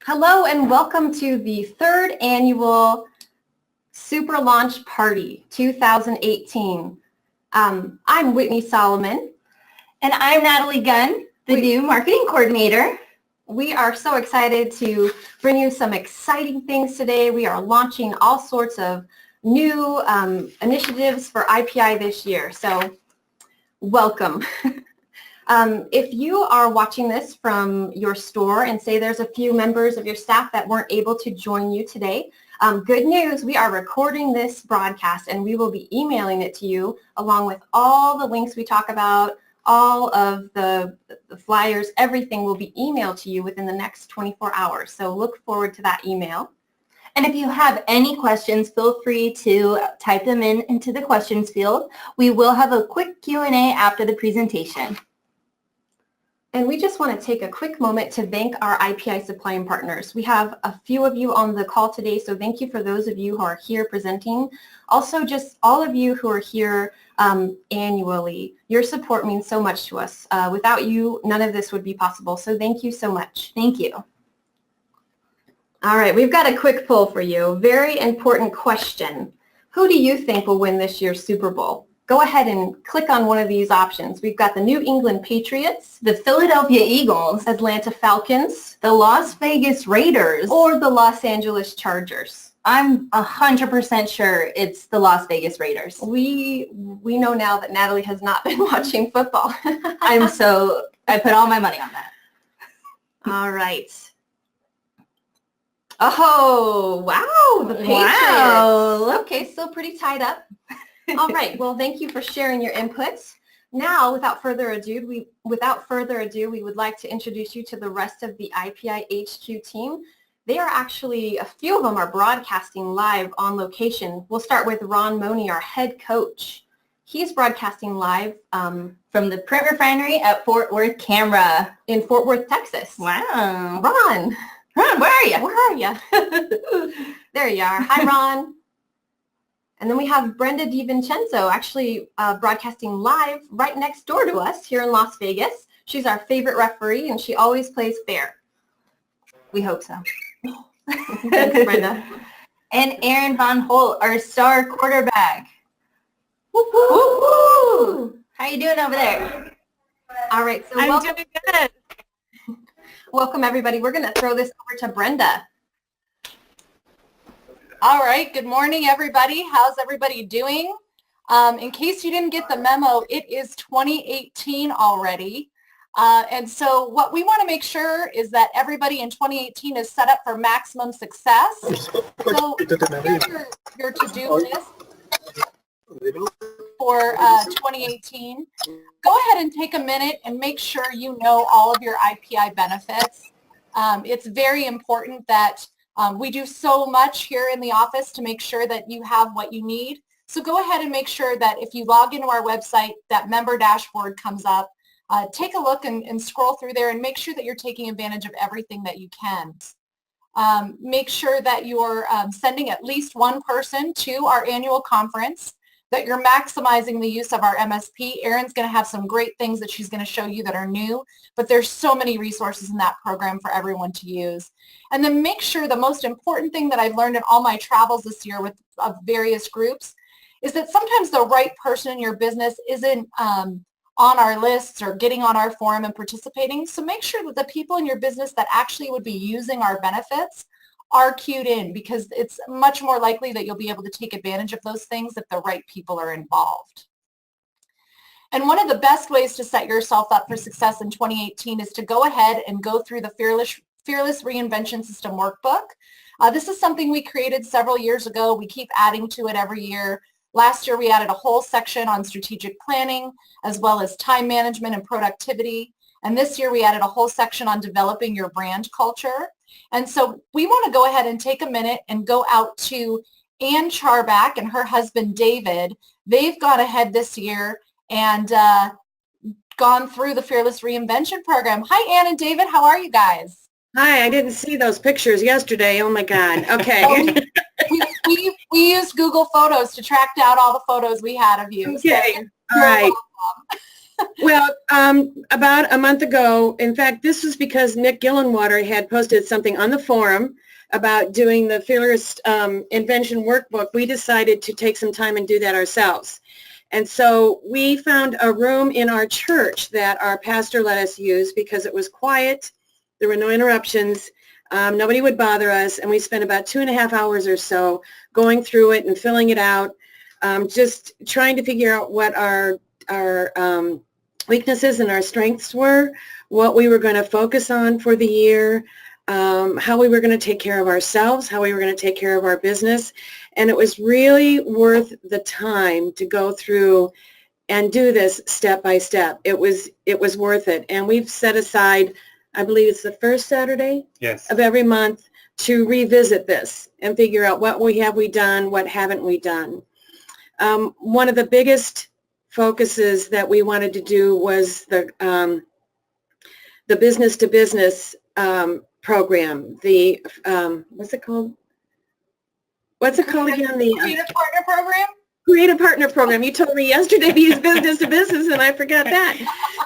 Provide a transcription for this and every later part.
Hello and welcome to the third annual Super Launch Party 2018. I'm Whitney Solomon. And I'm Natalie Gunn, the new marketing coordinator. We are so excited to bring you some exciting things today. We are launching all sorts of new initiatives for IPI this year, so welcome. If you are watching this from your store and say there's a few members of your staff that weren't able to join you today, good news, we are recording this broadcast and we will be emailing it to you along with all the links we talk about, all of the flyers, everything will be emailed to you within the next 24 hours. So look forward to that email. And if you have any questions, feel free to type them into the questions field. We will have a quick Q&A after the presentation. And we just want to take a quick moment to thank our IPI supplying partners. We have a few of you on the call today, so thank you for those of you who are here presenting. Also, just all of you who are here annually. Your support means so much to us. Without you, none of this would be possible, so thank you so much. Thank you. All right, we've got a quick poll for you. Very important question. Who do you think will win this year's Super Bowl? Go ahead and click on one of these options. We've got the New England Patriots, The Philadelphia Eagles, Atlanta Falcons, the Las Vegas Raiders, or the Los Angeles Chargers. I'm 100% sure it's the Las Vegas Raiders. We know now that Natalie has not been watching football. I put all my money on that. All right. Oh, wow, the Patriots. Wow. Okay, still pretty tied up. All right, well, thank you for sharing your inputs. Now, without further ado, we would like to introduce you to the rest of the IPI HQ team. They are actually, a few of them are broadcasting live on location. We'll start with Ron Money, our head coach. He's broadcasting live from the Print Refinery at Fort Worth Camera in Fort Worth, Texas. Wow. Ron, where are you? Where are you? There you are. Hi, Ron. And then we have Brenda DiVincenzo actually broadcasting live right next door to us here in Las Vegas. She's our favorite referee and she always plays fair. We hope so. Thanks, Brenda. And Aaron Von Holt, our star quarterback. Woo, woo, woo. How you doing over there? All right, so I'm doing good. Welcome, everybody. We're going to throw this over to Brenda. All right, good morning, everybody. How's everybody doing? In case you didn't get the memo, it is 2018 already. And so what we want to make sure is that everybody in 2018 is set up for maximum success. So here's your to-do list for 2018. Go ahead and take a minute and make sure you know all of your IPI benefits. It's very important that we do so much here in the office to make sure that you have what you need. So go ahead and make sure that if you log into our website, that member dashboard comes up. Take a look and scroll through there and make sure that you're taking advantage of everything that you can. Make sure that you're sending at least one person to our annual conference, that you're maximizing the use of our MSP. Erin's going to have some great things that she's going to show you that are new, but there's so many resources in that program for everyone to use. And then make sure the most important thing that I've learned in all my travels this year with various groups is that sometimes the right person in your business isn't on our lists or getting on our forum and participating. So make sure that the people in your business that actually would be using our benefits are queued in, because it's much more likely that you'll be able to take advantage of those things if the right people are involved. And one of the best ways to set yourself up for success in 2018 is to go ahead and go through the Fearless Reinvention System workbook. This is something we created several years ago. We keep adding to it every year. Last year, we added a whole section on strategic planning, as well as time management and productivity. And this year, we added a whole section on developing your brand culture. And so we want to go ahead and take a minute and go out to Ann Charback and her husband, David. They've gone ahead this year and gone through the Fearless Reinvention program. Hi, Ann and David. How are you guys? Hi, I didn't see those pictures yesterday. Oh, my God. Okay. We used Google Photos to track down all the photos we had of you. Okay. So all right. Well, about a month ago, in fact, this was because Nick Gillenwater had posted something on the forum about doing the Fearless Invention Workbook. We decided to take some time and do that ourselves. And so we found a room in our church that our pastor let us use because it was quiet. There were no interruptions. Nobody would bother us. And we spent about 2.5 hours or so going through it and filling it out, just trying to figure out what our weaknesses and our strengths were, what we were going to focus on for the year, how we were going to take care of ourselves, how we were going to take care of our business. And it was really worth the time to go through and do this step by step. It was worth it. And we've set aside, I believe it's the first Saturday of every month, to revisit this and figure out what have we done, what haven't we done. One of the biggest focuses that we wanted to do was the business to business program. The what's it called? What's it called again? The Creative Partner Program? Creative Partner Program. You told me yesterday to use business to business, and I forgot that.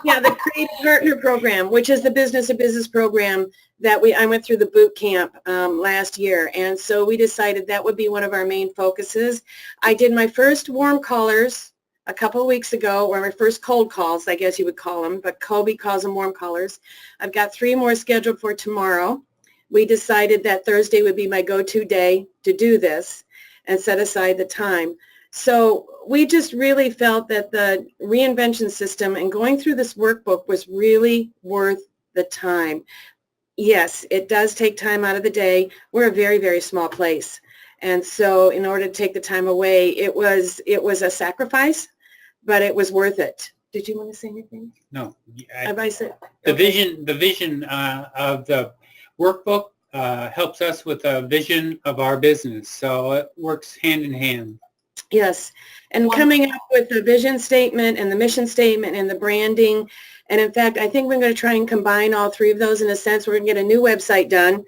Yeah, the Creative Partner Program, which is the business to business program that I went through the boot camp last year, and so we decided that would be one of our main focuses. I did my first warm callers a couple of weeks ago, or my first cold calls, I guess you would call them, but Kobe calls them warm callers. I've got 3 more scheduled for tomorrow. We decided that Thursday would be my go-to day to do this and set aside the time. So we just really felt that the reinvention system and going through this workbook was really worth the time. Yes, it does take time out of the day. We're a very, very small place. And so in order to take the time away, it was a sacrifice, but it was worth it. Did you want to say anything? No. Have I said? The Okay. vision of the workbook helps us with a vision of our business. So it works hand in hand. Yes, and coming up with the vision statement and the mission statement and the branding. And in fact, I think we're going to try and combine all 3 of those in a sense. We're going to get a new website done.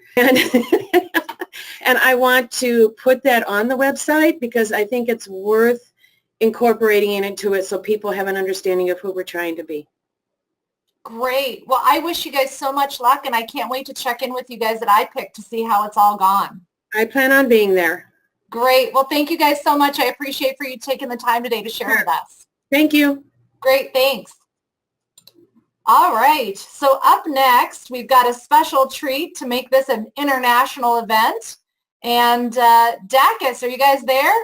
And I want to put that on the website because I think it's worth incorporating into it so people have an understanding of who we're trying to be. Great. Well, I wish you guys so much luck, and I can't wait to check in with you guys at IPIC to see how it's all gone. I plan on being there. Great. Well, thank you guys so much. I appreciate for you taking the time today to share with us. Thank you. Great. Thanks. All right. So up next, we've got a special treat to make this an international event. And Dacus, are you guys there?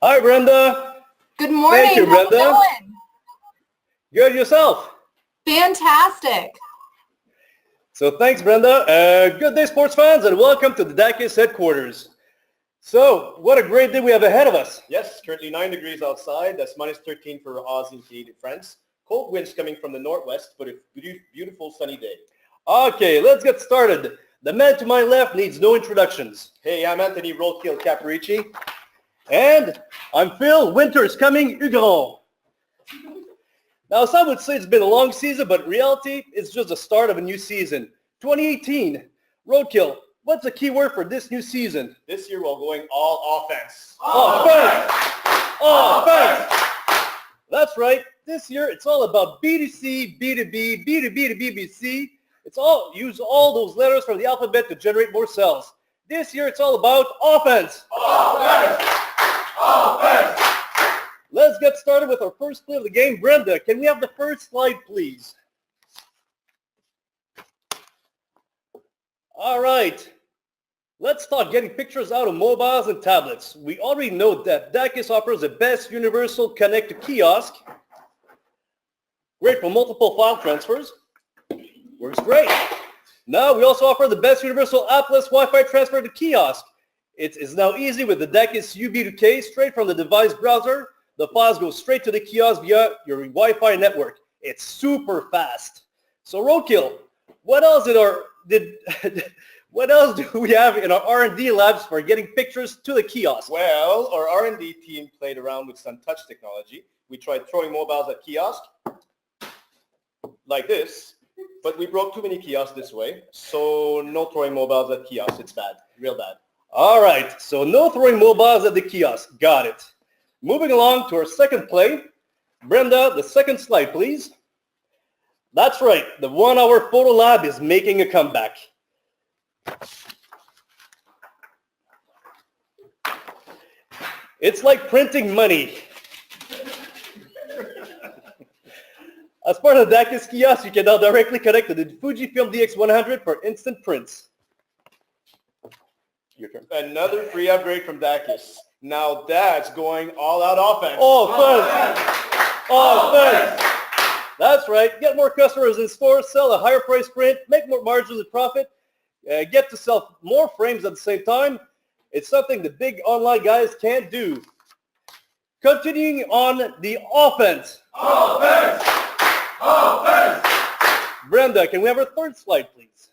Hi, Brenda. Good morning. Thank you, How's it Brenda. going? Good yourself. Fantastic. So thanks, Brenda. Good day, sports fans, and welcome to the Dacus headquarters. So what a great day we have ahead of us. Yes, currently 9 degrees outside. That's minus 13 for Aussie and Canadian friends. Cold winds coming from the northwest, but a beautiful sunny day. Okay, let's get started. The man to my left needs no introductions. Hey, I'm Anthony Roadkill Caparici. And I'm Phil Winters coming Hugon. Now, some would say it's been a long season, but in reality, it's just the start of a new season. 2018. Roadkill, what's the key word for this new season? This year we're going all offense. Offense! Offense! That's right. This year, it's all about B2C, B2B, B2B to BBC. It's all, use all those letters from the alphabet to generate more sales. This year, it's all about offense. Offense! Offense! Let's get started with our first play of the game. Brenda, can we have the first slide, please? All right. Let's start getting pictures out of mobiles and tablets. We already know that Dacus offers the best universal connect to kiosk. Great for multiple file transfers. Works great. Now we also offer the best universal appless Wi-Fi transfer to kiosk. It is now easy with the Dacus UB2K straight from the device browser. The files go straight to the kiosk via your Wi-Fi network. It's super fast. So Roadkill, what else do we have in our R&D labs for getting pictures to the kiosk? Well, our R&D team played around with some touch technology. We tried throwing mobiles at kiosk, like this, but we broke too many kiosks this way, so no throwing mobiles at kiosks. It's bad, real bad. All right, so no throwing mobiles at the kiosk. Got it. Moving along to our second play. Brenda, the second slide, please. That's right. The 1 hour photo lab is making a comeback. It's like printing money. As part of the DACIS kiosk, you can now directly connect to the Fujifilm DX100 for instant prints. Your turn. Another free upgrade from DACIS. Now that's going all out offense. Offense! That's right. Get more customers in stores, sell a higher price print, make more margins of profit, get to sell more frames at the same time. It's something the big online guys can't do. Continuing on the offense. Offense! Offense! Brenda, can we have our third slide, please?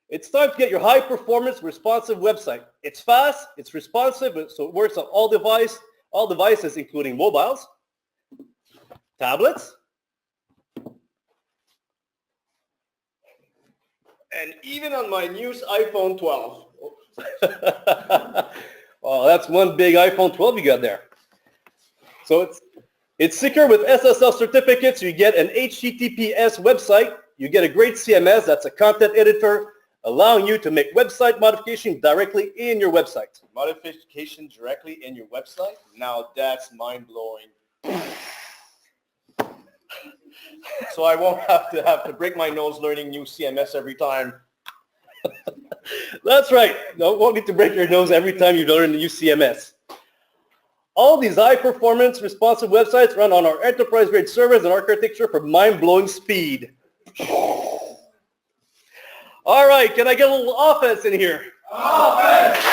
It's time to get your high-performance responsive website. It's fast, it's responsive, so it works on all devices, including mobiles, tablets, And even on my new iPhone 12. Oh, that's one big iPhone 12 you got there. So it's secure with SSL certificates. You get an HTTPS website. You get a great CMS. That's a content editor, allowing you to make website modification directly in your website. Modification directly in your website? Now that's mind-blowing. So I won't have to break my nose learning new CMS every time. That's right. You won't need to break your nose every time you learn a new CMS. All these high-performance responsive websites run on our enterprise-grade servers and architecture for mind-blowing speed. All right, can I get a little offense in here? Offense!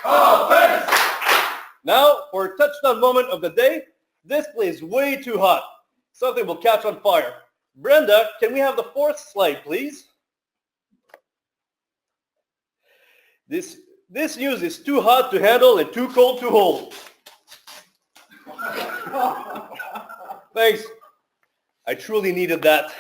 Offense! Now, for a touchdown moment of the day, this play is way too hot. Something will catch on fire. Brenda, can we have the fourth slide, please? This news is too hot to handle and too cold to hold. Thanks. I truly needed that.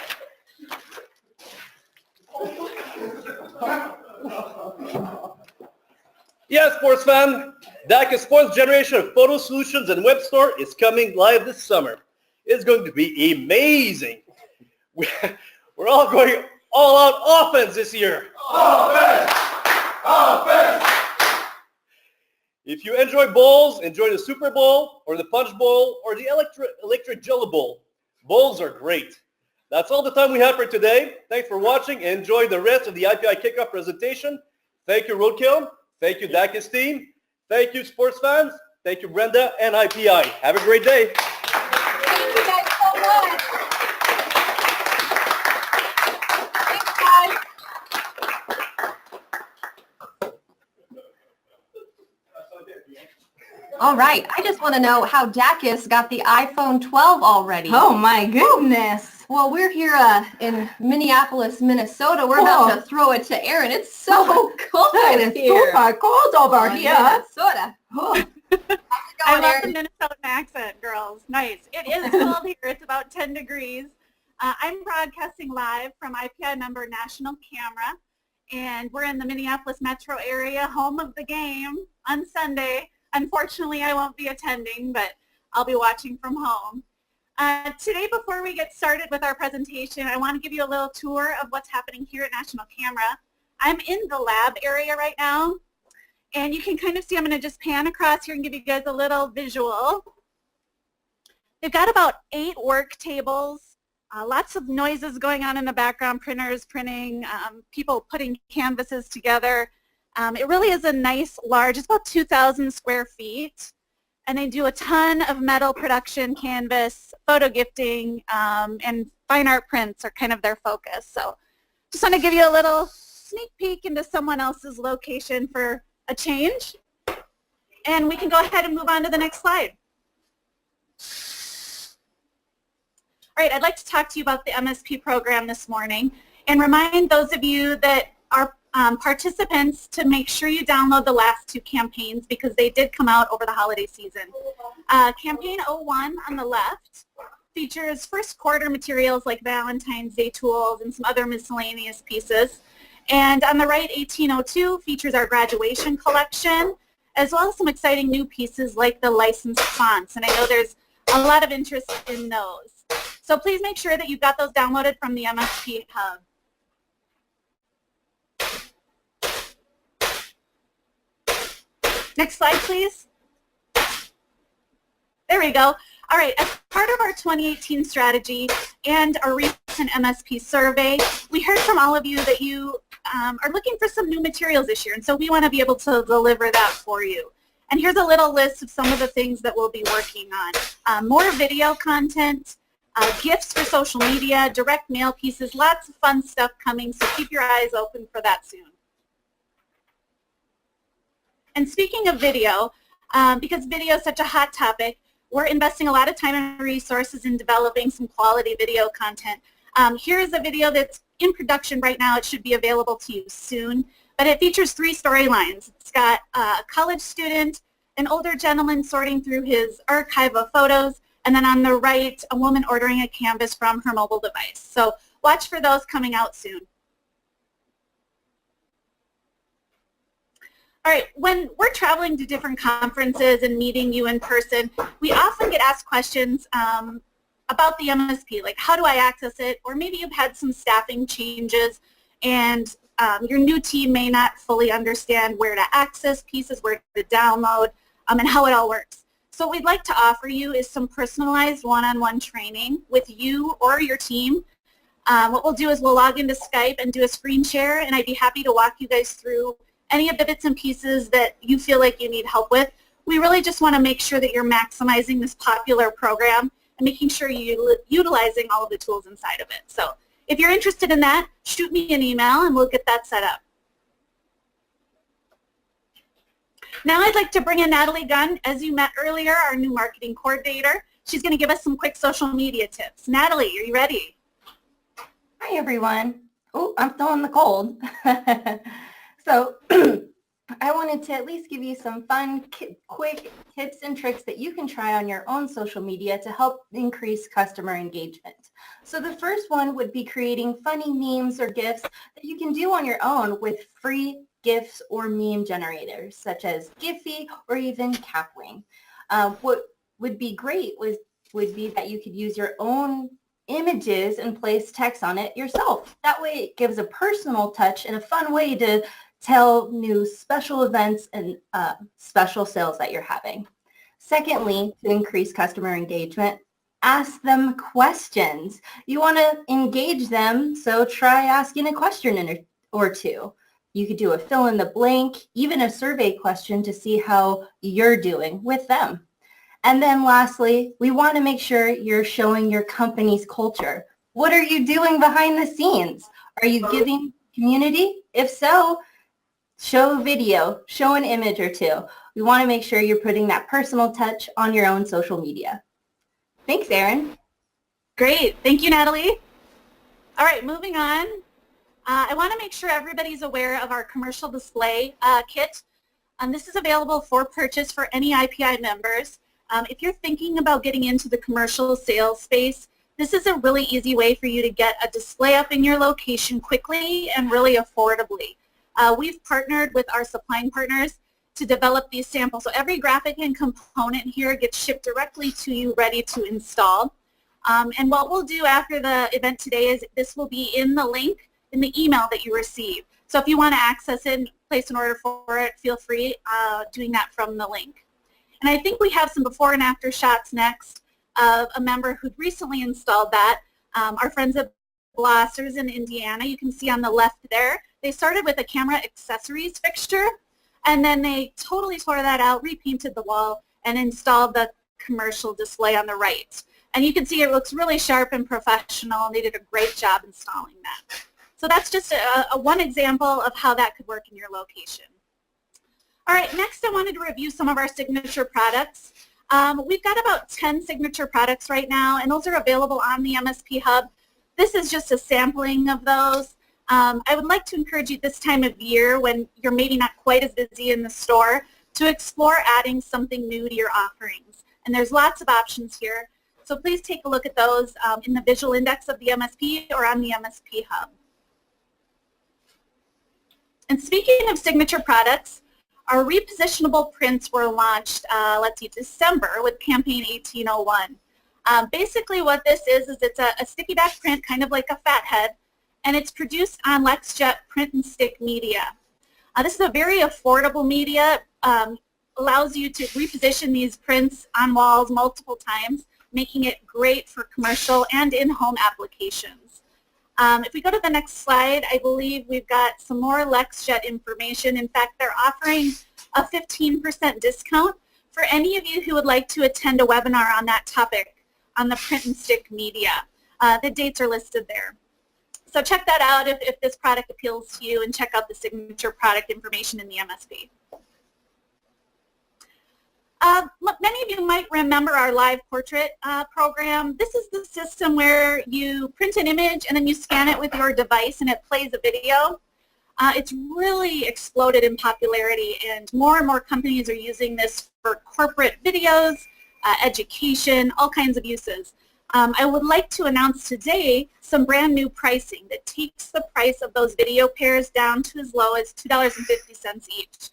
Yes, sports fan. DACIS fourth generation of photo solutions and web store is coming live this summer. It's going to be amazing. We're all going all out offense this year. Offense! Offense! If you enjoy bowls, enjoy the Super Bowl or the Punch Bowl or the electric Jello Bowl. Bowls are great. That's all the time we have for today. Thanks for watching and enjoy the rest of the IPI kickoff presentation. Thank you, Roadkill. Thank you, DACIS team. Thank you, sports fans. Thank you, Brenda and IPI. Have a great day. Thank you guys so much. Thanks, guys. All right. I just want to know how DACIS got the iPhone 12 already. Oh my goodness. Well, we're here in Minneapolis, Minnesota. We're about to throw it to Erin. It's so cold It is here. super cold over here. Minnesota. Oh. I love Erin? the Minnesota accent, girls. Nice. It is cold here. It's about 10 degrees. I'm broadcasting live from IPI member National Camera, and we're in the Minneapolis metro area, home of the game on Sunday. Unfortunately, I won't be attending, but I'll be watching from home. Today, before we get started with our presentation, I want to give you a little tour of what's happening here at National Camera. I'm in the lab area right now, and you can kind of see, I'm going to just pan across here and give you guys a little visual. They've got about 8 work tables, lots of noises going on in the background, printers printing, people putting canvases together. It really is a nice, large, it's about 2,000 square feet. And they do a ton of metal production, canvas, photo gifting, and fine art prints are kind of their focus. So just want to give you a little sneak peek into someone else's location for a change. And we can go ahead and move on to the next slide. All right, I'd like to talk to you about the MSP program this morning and remind those of you that are participants to make sure you download the last 2 campaigns because they did come out over the holiday season. Campaign 01 on the left features first quarter materials like Valentine's Day tools and some other miscellaneous pieces. And on the right, 1802 features our graduation collection, as well as some exciting new pieces like the licensed fonts. And I know there's a lot of interest in those. So please make sure that you've got those downloaded from the MSP Hub. Next slide, please. There we go. All right, as part of our 2018 strategy and our recent MSP survey, we heard from all of you that you are looking for some new materials this year, and so we want to be able to deliver that for you. And here's a little list of some of the things that we'll be working on. More video content, gifts for social media, direct mail pieces, lots of fun stuff coming, so keep your eyes open for that soon. And speaking of video, because video is such a hot topic, we're investing a lot of time and resources in developing some quality video content. Here is a video that's in production right now. It should be available to you soon, but it features 3 storylines. It's got a college student, an older gentleman sorting through his archive of photos, and then on the right, a woman ordering a canvas from her mobile device. So watch for those coming out soon. All right, when we're traveling to different conferences and meeting you in person, we often get asked questions about the MSP, like how do I access it? Or maybe you've had some staffing changes and your new team may not fully understand where to access pieces, where to download, and how it all works. So what we'd like to offer you is some personalized one-on-one training with you or your team. What we'll do is we'll log into Skype and do a screen share, and I'd be happy to walk you guys through any of the bits and pieces that you feel like you need help with. We really just want to make sure that you're maximizing this popular program and making sure you're utilizing all of the tools inside of it. So if you're interested in that, shoot me an email and we'll get that set up. Now I'd like to bring in Natalie Gunn, as you met earlier, our new marketing coordinator. She's going to give us some quick social media tips. Natalie, are you ready? Hi, everyone. Oh, I'm still in the cold. So I wanted to at least give you some fun, quick tips and tricks that you can try on your own social media to help increase customer engagement. So the first one would be creating funny memes or GIFs that you can do on your own with free GIFs or meme generators, such as Giphy or even Capwing. What would be great would be that you could use your own images and place text on it yourself. That way it gives a personal touch and a fun way to tell new special events and special sales that you're having. Secondly, to increase customer engagement, ask them questions. You want to engage them, so try asking a question or two. You could do a fill in the blank, even a survey question to see how you're doing with them. And then lastly, we want to make sure you're showing your company's culture. What are you doing behind the scenes? Are you giving community? If so, show a video, show an image or two. We want to make sure you're putting that personal touch on your own social media. Thanks, Erin. Great. Thank you, Natalie. All right, moving on. I want to make sure everybody's aware of our commercial display kit. This is available for purchase for any IPI members. If you're thinking about getting into the commercial sales space, this is a really easy way for you to get a display up in your location quickly and really affordably. We've partnered with our supplying partners to develop these samples. So every graphic and component here gets shipped directly to you ready to install. And what we'll do after the event today is this will be in the link in the email that you receive. So if you want to access it and place an order for it, feel free doing that from the link. And I think we have some before and after shots next of a member who'd recently installed that. Our friends at Blossers in Indiana, you can see on the left there, they started with a camera accessories fixture, and then they totally tore that out, repainted the wall, and installed the commercial display on the right. And you can see it looks really sharp and professional, and they did a great job installing that. So that's just one example of how that could work in your location. All right, next I wanted to review some of our signature products. We've got about 10 signature products right now, and those are available on the MSP Hub. This is just a sampling of those. I would like to encourage you this time of year when you're maybe not quite as busy in the store to explore adding something new to your offerings. And there's lots of options here. So please take a look at those in the visual index of the MSP or on the MSP Hub. And speaking of signature products, Our repositionable prints were launched, December with campaign 1801. Basically what this is it's a sticky back print, kind of like a fathead, and it's produced on LexJet print and stick media. This is a very affordable media, allows you to reposition these prints on walls multiple times, making it great for commercial and in-home applications. If we go to the next slide, I believe we've got some more LexJet information. In fact, they're offering a 15% discount for any of you who would like to attend a webinar on that topic on the print and stick media. The dates are listed there. So check that out if this product appeals to you, and check out the signature product information in the MSP. Many of you might remember our live portrait program. This is the system where you print an image and then you scan it with your device and it plays a video. It's really exploded in popularity, and more companies are using this for corporate videos, education, all kinds of uses. I would like to announce today some brand new pricing that takes the price of those video pairs down to as low as $2.50 each.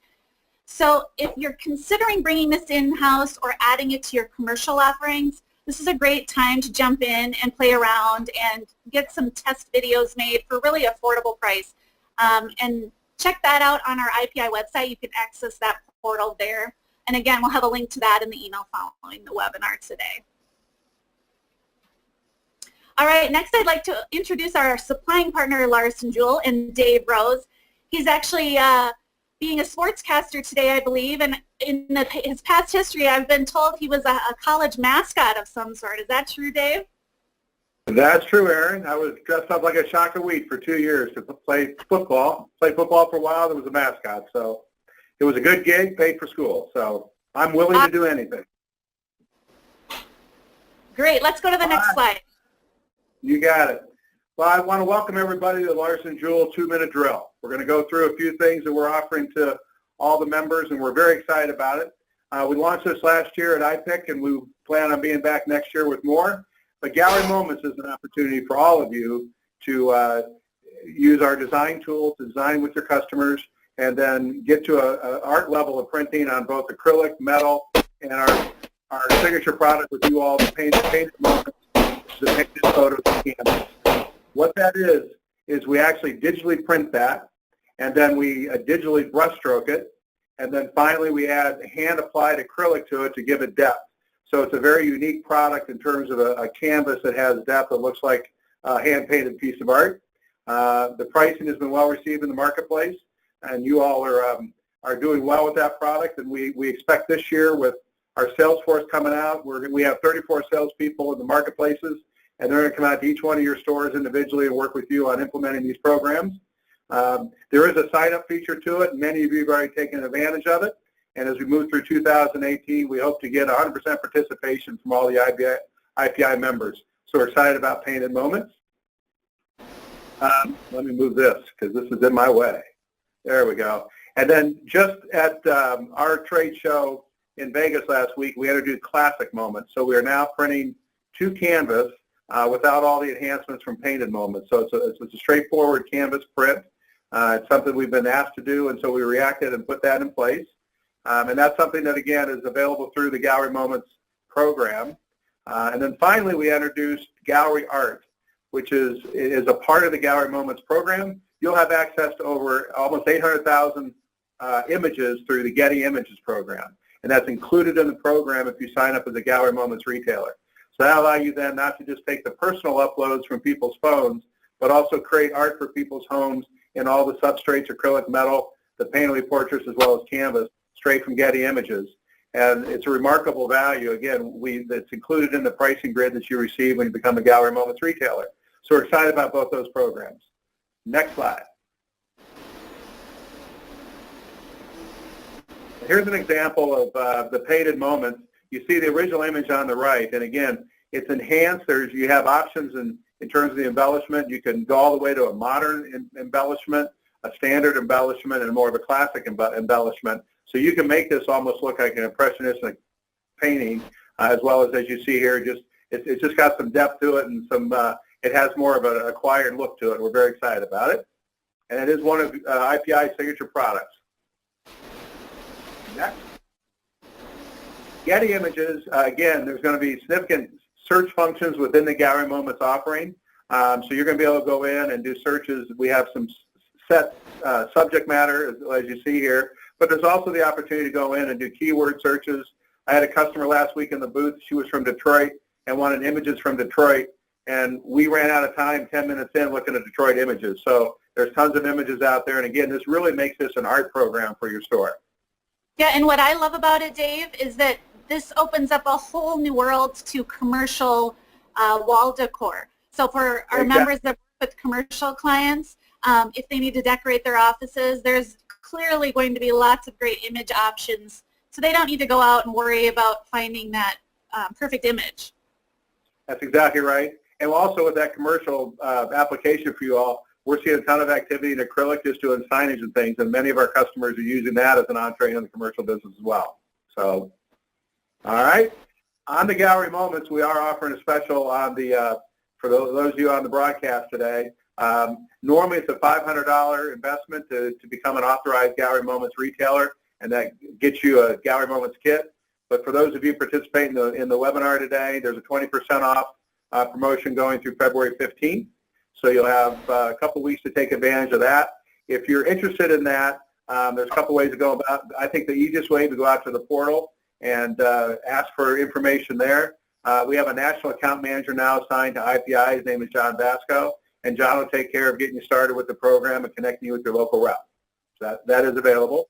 So if you're considering bringing this in-house or adding it to your commercial offerings, this is a great time to jump in and play around and get some test videos made for really affordable price. And check that out on our IPI website. You can access that portal there. And again, we'll have a link to that in the email following the webinar today. All right, next I'd like to introduce our supplying partner, Larson Jewell, and Dave Rose. He's actually being a sportscaster today, I believe, and in his past history, I've been told he was a college mascot of some sort. Is that true, Dave? That's true, Erin. I was dressed up like a shock of wheat for 2 years to play football. Played football for a while. There was a mascot, so it was a good gig, paid for school. So I'm willing to do anything. Great. Let's go to the next slide. You got it. Well, I want to welcome everybody to the Larson Jewell 2-minute drill. We're going to go through a few things that we're offering to all the members, and we're very excited about it. We launched this last year at IPIC, and we plan on being back next year with more. But Gallery Moments is an opportunity for all of you to use our design tool to design with your customers, and then get to an art level of printing on both acrylic, metal, and our signature product with you all, the painted moments, the painted photos and canvas. What that is we actually digitally print that, and then we digitally brushstroke it, and then finally we add hand-applied acrylic to it to give it depth. So it's a very unique product in terms of a canvas that has depth that looks like a hand-painted piece of art. The pricing has been well received in the marketplace, and you all are doing well with that product, and we expect this year with our sales force coming out, we have 34 salespeople in the marketplaces, and they're going to come out to each one of your stores individually and work with you on implementing these programs. There is a sign-up feature to it, and many of you have already taken advantage of it. And as we move through 2018, we hope to get 100% participation from all the IPI members. So we're excited about Painted Moments. Let me move this because this is in my way. There we go. And then just at our trade show in Vegas last week, we introduced Classic Moments. So we are now printing to canvas without all the enhancements from Painted Moments. So it's a straightforward canvas print. It's something we've been asked to do, and so we reacted and put that in place. And that's something that, again, is available through the Gallery Moments program. And then finally, we introduced Gallery Art, which is a part of the Gallery Moments program. You'll have access to over almost 800,000 images through the Getty Images program. And that's included in the program if you sign up as a Gallery Moments retailer. So that allows you then not to just take the personal uploads from people's phones, but also create art for people's homes in all the substrates, acrylic, metal, the painterly portraits, as well as canvas, straight from Getty Images. And it's a remarkable value. Again, that's included in the pricing grid that you receive when you become a Gallery Moments retailer. So we're excited about both those programs. Next slide. Here's an example of the Painted Moments. You see the original image on the right, and again, it's enhanced. You have options in terms of the embellishment. You can go all the way to a modern embellishment, a standard embellishment, and more of a classic embellishment. So you can make this almost look like an impressionistic painting, as well as you see here, it's just got some depth to it, and it has more of an acquired look to it. We're very excited about it, and it is one of IPI's signature products. Next. Getty Images, again, there's going to be significant search functions within the Gallery Moments offering. So you're going to be able to go in and do searches. We have some set subject matter, as you see here, but there's also the opportunity to go in and do keyword searches. I had a customer last week in the booth. She was from Detroit and wanted images from Detroit, and we ran out of time 10 minutes in looking at Detroit images. So there's tons of images out there, and again, this really makes this an art program for your store. Yeah, and what I love about it, Dave, is that this opens up a whole new world to commercial wall decor. So for our members that work with commercial clients, if they need to decorate their offices, there's clearly going to be lots of great image options. So they don't need to go out and worry about finding that perfect image. That's exactly right. And also with that commercial application for you all, we're seeing a ton of activity in acrylic, just doing signage and things, and many of our customers are using that as an entree in the commercial business as well. So, all right. On the Gallery Moments, we are offering a special on the, for those of you on the broadcast today. Normally it's a $500 investment to become an authorized Gallery Moments retailer, and that gets you a Gallery Moments kit. But for those of you participating in the webinar today, there's a 20% off promotion going through February 15th. So you'll have a couple weeks to take advantage of that. If you're interested in that, there's a couple ways to go about it. I think the easiest way to go out to the portal and ask for information there. We have a national account manager now assigned to IPI. His name is John Vasco, and John will take care of getting you started with the program and connecting you with your local rep. So that is available.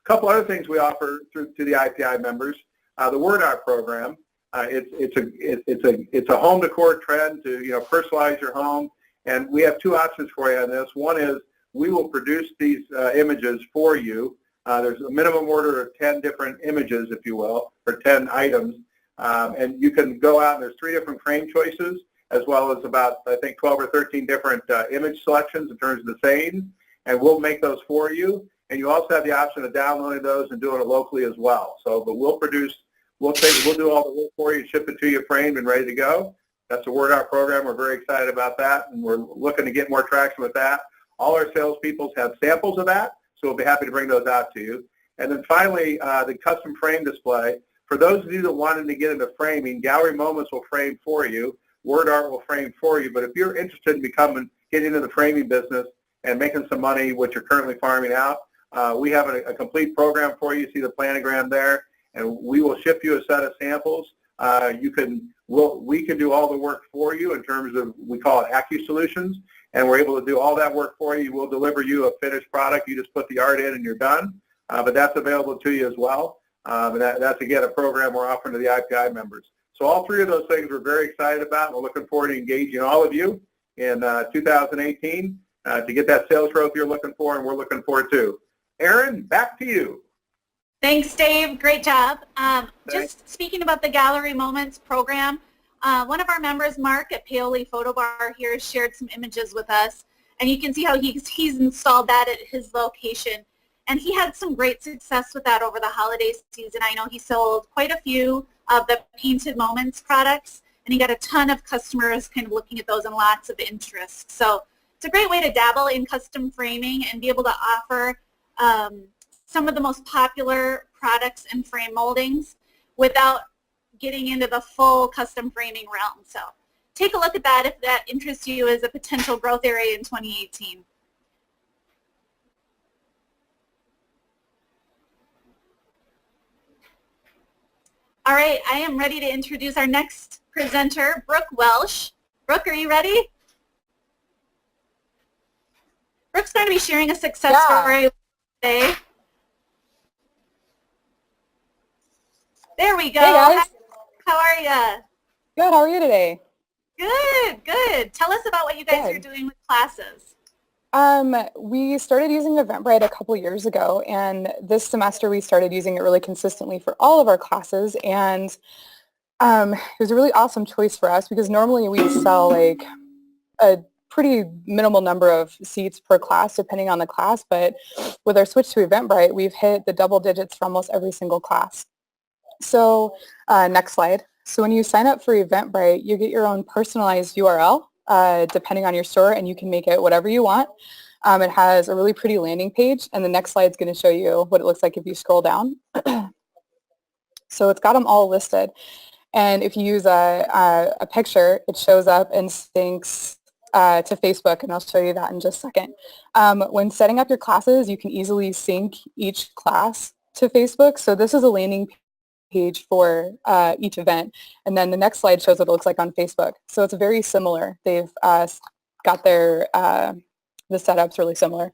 A couple other things we offer to the IPI members. The Word Art program. It's a home decor trend to personalize your home, and we have two options for you on this. One is we will produce these images for you. There's a minimum order of 10 different images, if you will, or 10 items, and you can go out and there's 3 different frame choices, as well as about, I think, 12 or 13 different image selections in terms of the sayings, and we'll make those for you. And you also have the option of downloading those and doing it locally as well. So, but we'll produce, we'll do all the work for you, ship it to you framed and ready to go. That's a Word Art program. We're very excited about that, and we're looking to get more traction with that. All our salespeople have samples of that, so we'll be happy to bring those out to you. And then finally, the custom frame display. For those of you that wanted to get into framing, Gallery Moments will frame for you. Word Art will frame for you. But if you're interested in getting into the framing business and making some money, what you're currently farming out, we have a complete program for you. You see the planogram there, and we will ship you a set of samples. We can do all the work for you in terms of, we call it AccuSolutions, and we're able to do all that work for you. We'll deliver you a finished product. You just put the art in and you're done. But that's available to you as well. And that's, again, a program we're offering to the IPI members. So all 3 of those things we're very excited about, and we're looking forward to engaging all of you in 2018 to get that sales growth you're looking for, and we're looking forward to. Erin, back to you. Thanks, Dave. Great job. Just speaking about the Gallery Moments program, one of our members, Mark at Paoli Photo Bar here, shared some images with us, and you can see how he's installed that at his location. And he had some great success with that over the holiday season. I know he sold quite a few of the Painted Moments products, and he got a ton of customers kind of looking at those and lots of interest. So it's a great way to dabble in custom framing and be able to offer some of the most popular products and frame moldings without getting into the full custom framing realm. So take a look at that if that interests you as a potential growth area in 2018. All right, I am ready to introduce our next presenter, Brooke Welsh. Brooke, are you ready? Brooke's going to be sharing a success story today. There we go. Hey guys. How are you? Good. How are you today? Good, good. Tell us about what you guys are doing with classes. We started using Eventbrite a couple years ago, and this semester we started using it really consistently for all of our classes, and it was a really awesome choice for us because normally we sell like a pretty minimal number of seats per class depending on the class, but with our switch to Eventbrite, we've hit the double digits for almost every single class. So next slide. So when you sign up for Eventbrite, you get your own personalized URL depending on your store, and you can make it whatever you want. It has a really pretty landing page, and the next slide is going to show you what it looks like if you scroll down. So it's got them all listed. And if you use a picture, it shows up and syncs to Facebook, and I'll show you that in just a second. When setting up your classes, you can easily sync each class to Facebook. So this is a landing page for each event. And then the next slide shows what it looks like on Facebook. So it's very similar. They've got their, the setup's really similar.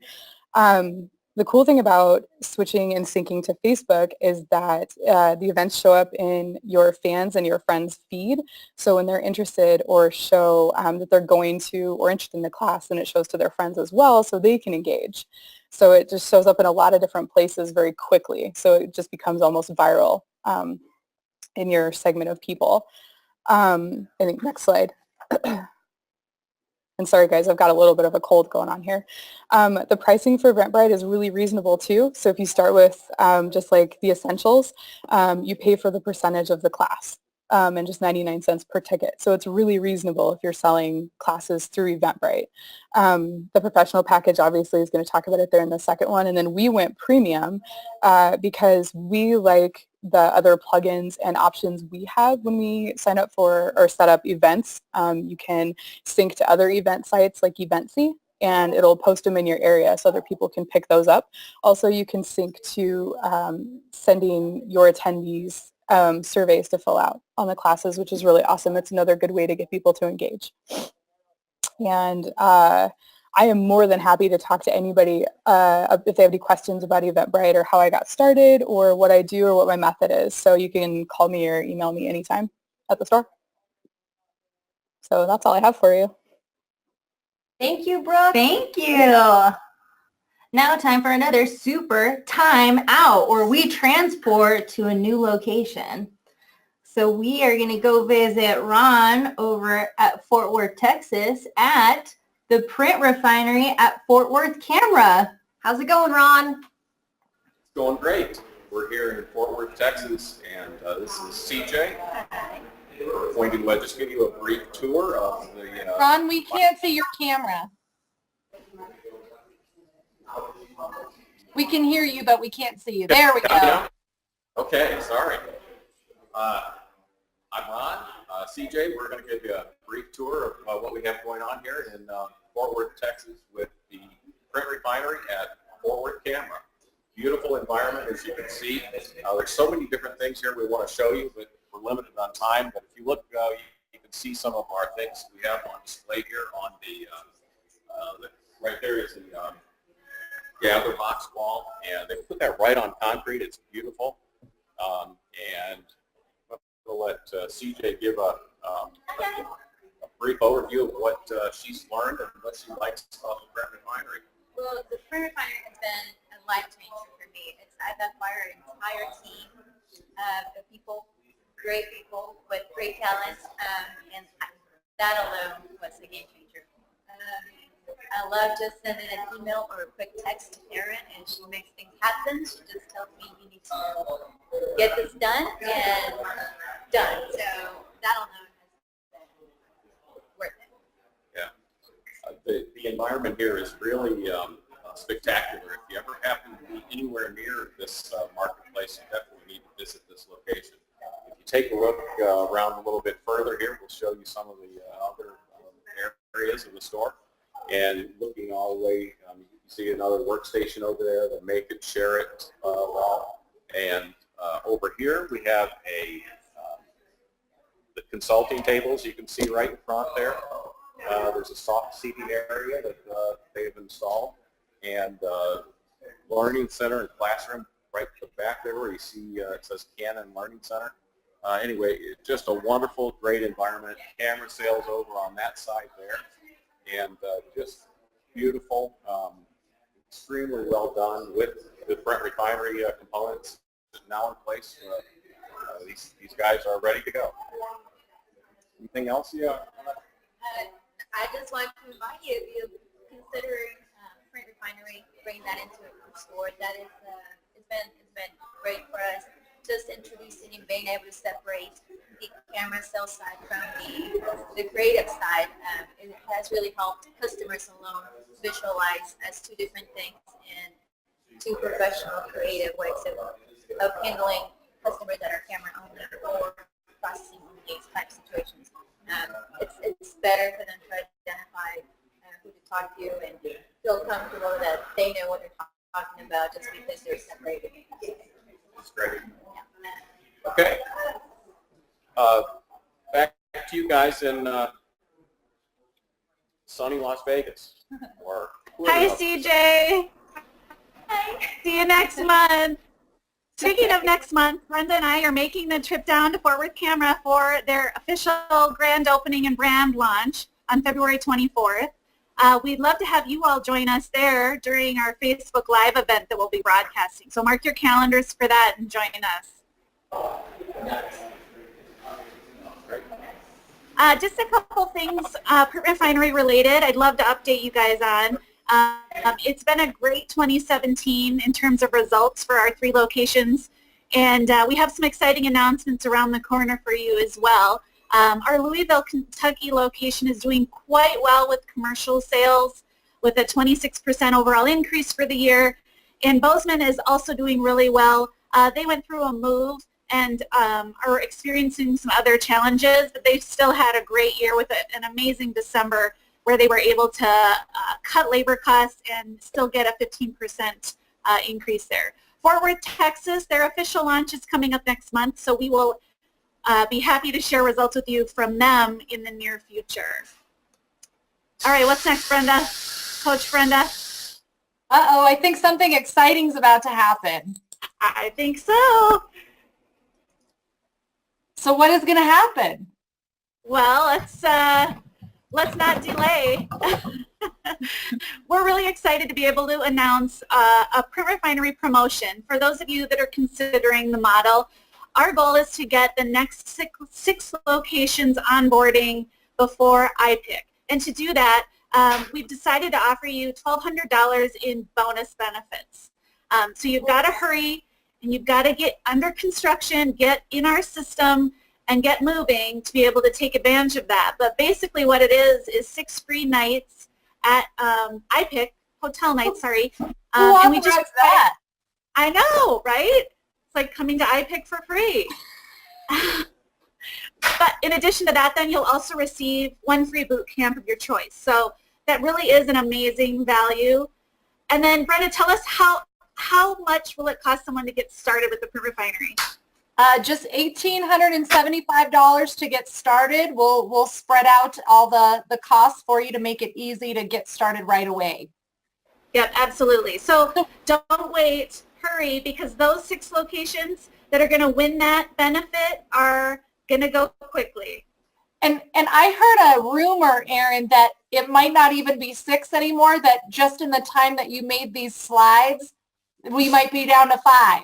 The cool thing about switching and syncing to Facebook is that the events show up in your fans and your friends' feed. So when they're interested or show that they're going to or interested in the class, then it shows to their friends as well so they can engage. So it just shows up in a lot of different places very quickly. So it just becomes almost viral in your segment of people. I think next slide. And sorry guys, I've got a little bit of a cold going on here. The pricing for Eventbrite is really reasonable too. So if you start with just like the essentials, you pay for the percentage of the class and just 99 cents per ticket. So it's really reasonable if you're selling classes through Eventbrite. The professional package obviously is going to talk about it there in the second one. And then we went premium because we like the other plugins and options we have when we sign up for or set up events. You can sync to other event sites like Eventsy, and it'll post them in your area so other people can pick those up. Also, you can sync to sending your attendees surveys to fill out on the classes, which is really awesome. It's another good way to get people to engage. And I am more than happy to talk to anybody if they have any questions about Eventbrite or how I got started or what I do or what my method is. So you can call me or email me anytime at the store. So that's all I have for you. Thank you, Brooke. Thank you. Now time for another super time out, where we transport to a new location. So we are going to go visit Ron over at Fort Worth, Texas at the Print Refinery at Fort Worth Camera. How's it going, Ron? It's going great. We're here in Fort Worth, Texas, and this is CJ. We're going to just give you a brief tour of the... Ron, we can't see your camera. We can hear you, but we can't see you. There we go. Okay, sorry. I'm Ron. CJ, we're going to give you a brief tour of what we have going on here in Fort Worth, Texas with the Print Refinery at Fort Worth Camera. Beautiful environment, as you can see. There's so many different things here we want to show you, but we're limited on time. But if you look, you can see some of our things we have on display here on the right there is the gather box wall, and they put that right on concrete. It's beautiful. And we'll let CJ give a brief overview of what she's learned and what she likes about the Print Refinery. Well, the Print Refinery has been a life changer for me. I've acquired an entire team of people, great people with great talents, and that alone was a game changer. I love just sending an email or a quick text to Erin, and she makes things happen. She just tells me you need to get this done, and done. So that alone has been worth it. The environment here is really spectacular. If you ever happen to be anywhere near this marketplace, you definitely need to visit this location. If you take a look around a little bit further here, we'll show you some of the other areas of the store. And looking all the way, you see another workstation over there, the Make It, Share It wall. And over here we have the consulting tables you can see right in front there. There's a soft seating area that they've installed, and learning center and classroom right to the back there where you see it says Canon Learning Center. Anyway, it's just a wonderful, great environment. Camera sales over on that side there. And just beautiful, extremely well done with the Print Refinery components now in place. These guys are ready to go. Anything else? Yeah. I just want to invite you, if you're considering Print Refinery, bring that into a store. That is, it's been great for us. Just introducing and being able to separate the camera sales side from the creative side, it has really helped customers alone visualize as two different things and two professional creative ways of handling customers that are camera only or processing only type situations. It's better for them to identify who to talk to and feel comfortable that they know what they're talking about just because they're separated. That's great. Okay. Back to you guys in sunny Las Vegas. Or Hi, CJ. Hi. See you next month. Speaking of next month, Brenda and I are making the trip down to Fort Worth Camera for their official grand opening and brand launch on February 24th. We'd love to have you all join us there during our Facebook Live event that we'll be broadcasting. So mark your calendars for that and join us. Just a couple things Print Refinery related I'd love to update you guys on. It's been a great 2017 in terms of results for our 3 locations, and we have some exciting announcements around the corner for you as well. Our Louisville, Kentucky location is doing quite well with commercial sales with a 26% overall increase for the year, and Bozeman is also doing really well. They went through a move and are experiencing some other challenges, but they've still had a great year with an amazing December where they were able to cut labor costs and still get a 15% increase there. Fort Worth, Texas, their official launch is coming up next month, so we will be happy to share results with you from them in the near future. All right, what's next, Brenda? Coach Brenda? Uh-oh, I think something exciting is about to happen. I think so. So what is going to happen? Well, let's not delay. We're really excited to be able to announce a Print Refinery promotion. For those of you that are considering the model, our goal is to get the next six locations onboarding before IPIC. And to do that, we've decided to offer you $1,200 in bonus benefits. So you've got to hurry and you've got to get under construction, get in our system, and get moving to be able to take advantage of that. But basically what it is 6 free nights at IPIC, hotel nights, sorry. And we just that. I know, right? It's like coming to IPIC for free. But in addition to that, then you'll also receive 1 free boot camp of your choice. So that really is an amazing value. And then Brenda, tell us how much will it cost someone to get started with the Print Refinery? Just $1,875 to get started. We'll spread out all the costs for you to make it easy to get started right away. Yep, absolutely. So don't wait, hurry, because those 6 locations that are going to win that benefit are going to go quickly. And I heard a rumor, Erin, that it might not even be 6 anymore, that just in the time that you made these slides, we might be down to 5.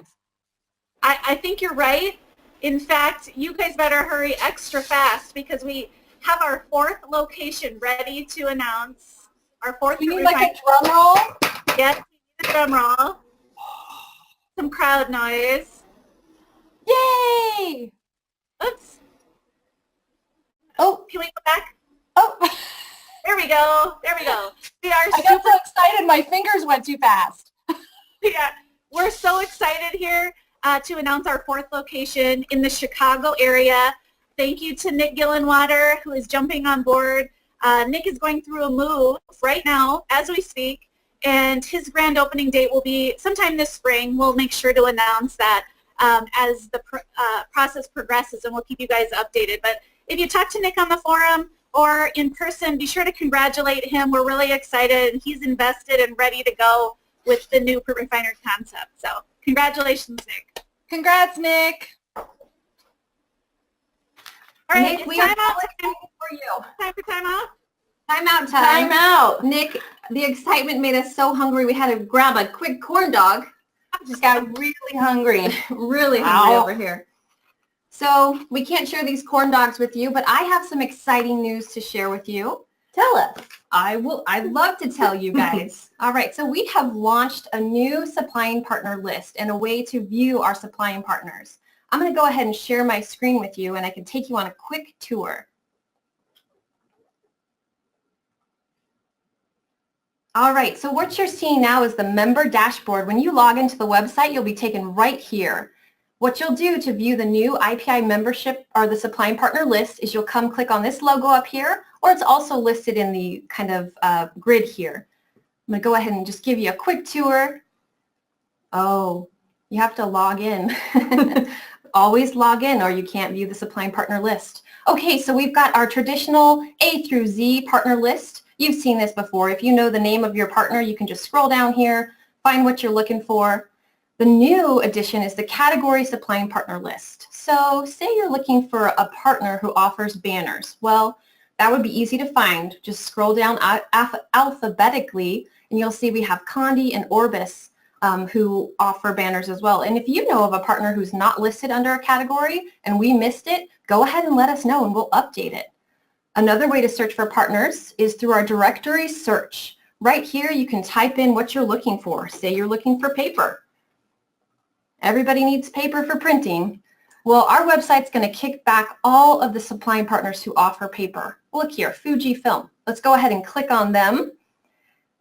I think you're right. In fact, you guys better hurry extra fast because we have our 4th location ready to announce. Our 4th. You need like a drum roll? Yes, a drum roll. Some crowd noise. Yay! Oops. Oh, can we go back? Oh. There we go. There we go. We are I got so excited my fingers went too fast. Yeah, we're so excited here to announce our 4th location in the Chicago area. Thank you to Nick Gillenwater, who is jumping on board. Nick is going through a move right now as we speak, and his grand opening date will be sometime this spring. We'll make sure to announce that as the process progresses, and we'll keep you guys updated. But if you talk to Nick on the forum or in person, be sure to congratulate him. We're really excited. He's invested and ready to go with the new Print Refinery concept. So congratulations, Nick. Congrats, Nick. All right, Nick, it's time out for you. Time for time out? Time out time. Time out. Nick, the excitement made us so hungry we had to grab a quick corn dog. Just got really hungry. Really hungry over here. So we can't share these corn dogs with you, but I have some exciting news to share with you. Tell us. I'd love to tell you guys. All right, so we have launched a new supplying partner list and a way to view our supplying partners. I'm going to go ahead and share my screen with you, and I can take you on a quick tour. All right, so what you're seeing now is the member dashboard. When you log into the website, you'll be taken right here. What you'll do to view the new IPI membership or the supply and partner list is you'll come click on this logo up here, or it's also listed in the kind of grid here. I'm going to go ahead and just give you a quick tour. Oh, you have to log in. Always log in or you can't view the supply and partner list. Okay, so we've got our traditional A through Z partner list. You've seen this before. If you know the name of your partner, you can just scroll down here, find what you're looking for. The new addition is the category supply and partner list. So say you're looking for a partner who offers banners. Well, that would be easy to find. Just scroll down alphabetically and you'll see we have Condi and Orbis who offer banners as well. And if you know of a partner who's not listed under a category and we missed it, go ahead and let us know and we'll update it. Another way to search for partners is through our directory search. Right here you can type in what you're looking for. Say you're looking for paper. Everybody needs paper for printing. Well, our website's going to kick back all of the supply and partners who offer paper. Look here, Fujifilm. Let's go ahead and click on them.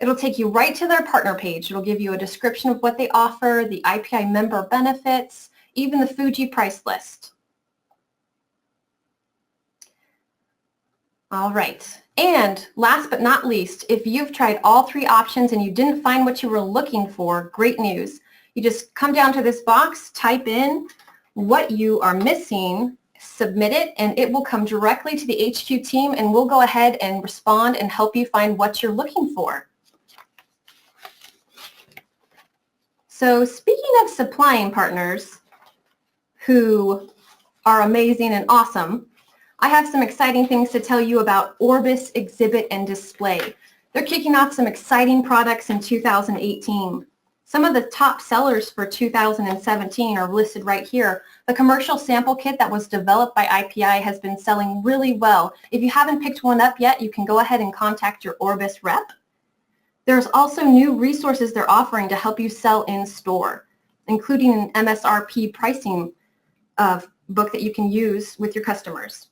It'll take you right to their partner page. It'll give you a description of what they offer, the IPI member benefits, even the Fuji price list. All right. And last but not least, if you've tried all three options and you didn't find what you were looking for, great news. You just come down to this box, type in what you are missing, submit it, and it will come directly to the HQ team and we'll go ahead and respond and help you find what you're looking for. So speaking of supplying partners who are amazing and awesome, I have some exciting things to tell you about Orbis Exhibit and Display. They're kicking off some exciting products in 2018. Some of the top sellers for 2017 are listed right here. The commercial sample kit that was developed by IPI has been selling really well. If you haven't picked one up yet, you can go ahead and contact your Orbis rep. There's also new resources they're offering to help you sell in store, including an MSRP pricing book that you can use with your customers.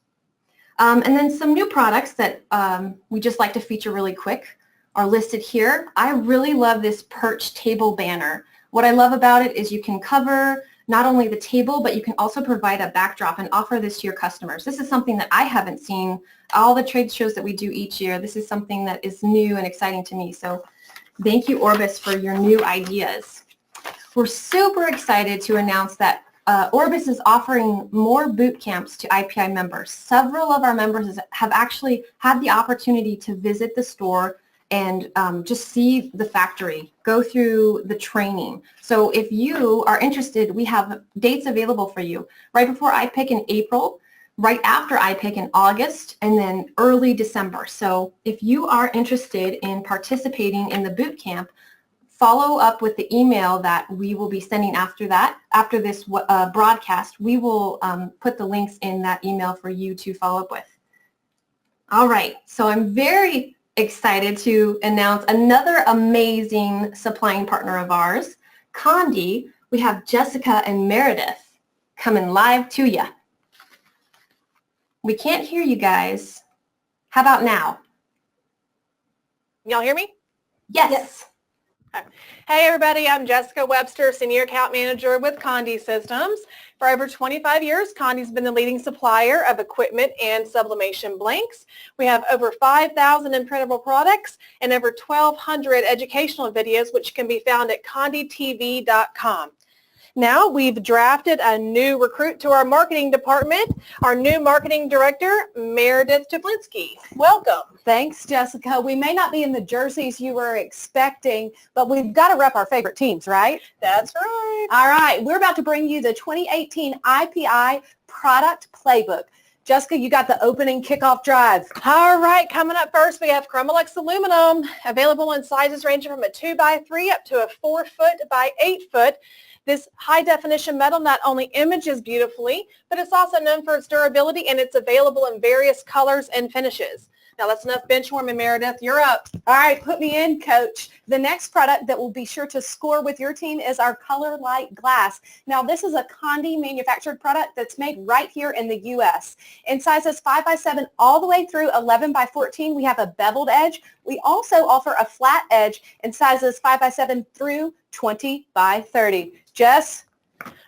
And then some new products that we just like to feature really quick are listed here. I really love this perch table banner. What I love about it is you can cover not only the table, but you can also provide a backdrop and offer this to your customers. This is something that I haven't seen all the trade shows that we do each year. This is something that is new and exciting to me. So thank you, Orbis, for your new ideas. We're super excited to announce that Orbis is offering more boot camps to IPI members. Several of our members have actually had the opportunity to visit the store and just see the factory, go through the training. So if you are interested, we have dates available for you. Right before IPIC in April, right after IPIC in August, and then early December. So if you are interested in participating in the boot camp, follow up with the email that we will be sending after that. After this broadcast, we will put the links in that email for you to follow up with. All right, so I'm very excited to announce another amazing supplying partner of ours, Condi. We have Jessica and Meredith coming live to you. We can't hear you guys. How about now? Y'all hear me? Yes. Hey everybody, I'm Jessica Webster, Senior Account Manager with Condi Systems. For over 25 years, Condi's been the leading supplier of equipment and sublimation blanks. We have over 5,000 imprintable products and over 1,200 educational videos, which can be found at conditv.com. Now we've drafted a new recruit to our marketing department, our new marketing director, Meredith Tuplinski. Welcome. Thanks, Jessica. We may not be in the jerseys you were expecting, but we've got to rep our favorite teams, right? That's right. All right. We're about to bring you the 2018 IPI Product Playbook. Jessica, you got the opening kickoff drive. All right, coming up first, we have Chromalex aluminum, available in sizes ranging from a 2x3 up to a 4 foot by 8 foot. This high-definition metal not only images beautifully, but it's also known for its durability, and it's available in various colors and finishes. Now that's enough bench warming, Meredith. You're up. All right, put me in, Coach. The next product that will be sure to score with your team is our Color Light Glass. Now, this is a Condi manufactured product that's made right here in the U.S. In sizes 5x7 all the way through 11x14, we have a beveled edge. We also offer a flat edge in sizes 5x7 through 20x30. Jess?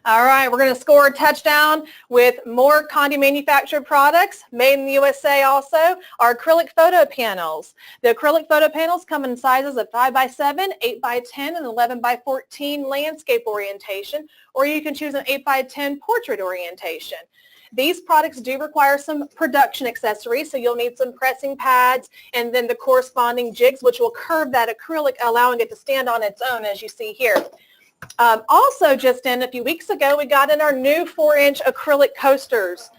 All right, we're going to score a touchdown with more Condi manufactured products, made in the USA also, our acrylic photo panels. The acrylic photo panels come in sizes of 5x7, 8x10, and 11x14 landscape orientation, or you can choose an 8x10 portrait orientation. These products do require some production accessories, so you'll need some pressing pads and then the corresponding jigs, which will curve that acrylic, allowing it to stand on its own, as you see here. Also, just in a few weeks ago, we got in our new 4-inch acrylic coasters.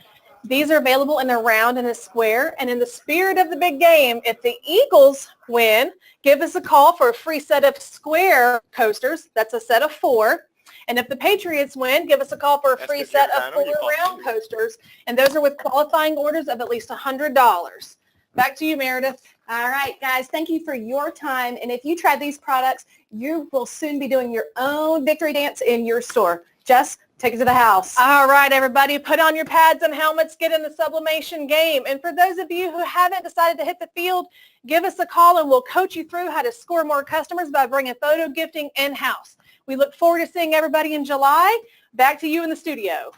These are available in a round and a square. And in the spirit of the big game, if the Eagles win, give us a call for a free set of square coasters. That's a set of 4. And if the Patriots win, give us a call for a free set of 4 round coasters. And those are with qualifying orders of at least $100. Back to you, Meredith. All right, guys, thank you for your time. And if you try these products, you will soon be doing your own victory dance in your store. Jess, take it to the house. All right, everybody, put on your pads and helmets, get in the sublimation game. And for those of you who haven't decided to hit the field, give us a call and we'll coach you through how to score more customers by bringing photo gifting in-house. We look forward to seeing everybody in July. Back to you in the studio.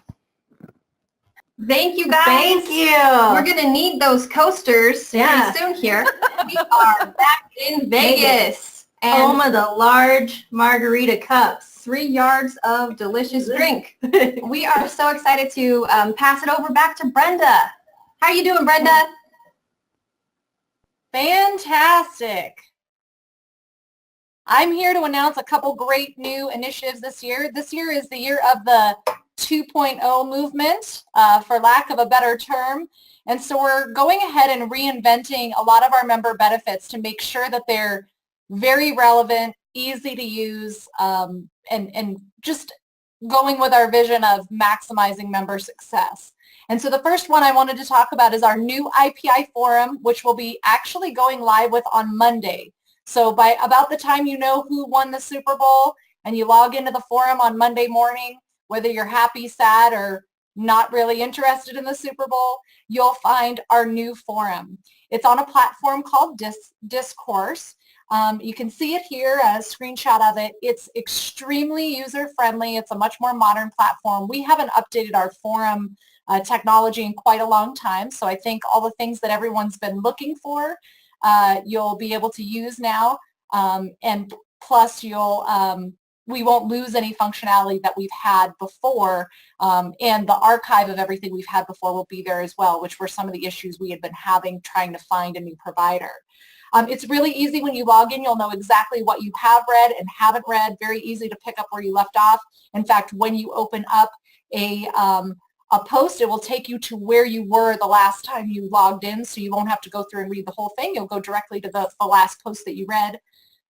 Thank you, guys. Thank you. We're going to need those coasters pretty soon here. We are back in Vegas. And Home of the large margarita cups. 3 yards of delicious drink. We are so excited to pass it over back to Brenda. How are you doing, Brenda? Fantastic. I'm here to announce a couple great new initiatives this year. This year is the year of the 2.0 movement, for lack of a better term. And so we're going ahead and reinventing a lot of our member benefits to make sure that they're very relevant, easy to use, and just going with our vision of maximizing member success. And so the first one I wanted to talk about is our new IPI forum, which will be actually going live with on Monday. So by about the time you know who won the Super Bowl and you log into the forum on Monday morning, whether you're happy, sad, or not really interested in the Super Bowl, you'll find our new forum. It's on a platform called Discourse. You can see it here, a screenshot of it. It's extremely user-friendly. It's a much more modern platform. We haven't updated our forum technology in quite a long time, so I think all the things that everyone's been looking for, you'll be able to use now, and plus we won't lose any functionality that we've had before, and the archive of everything we've had before will be there as well, which were some of the issues we had been having trying to find a new provider. It's really easy when you log in. You'll know exactly what you have read and haven't read. Very easy to pick up where you left off. In fact, when you open up a post, it will take you to where you were the last time you logged in, so you won't have to go through and read the whole thing. You'll go directly to the last post that you read.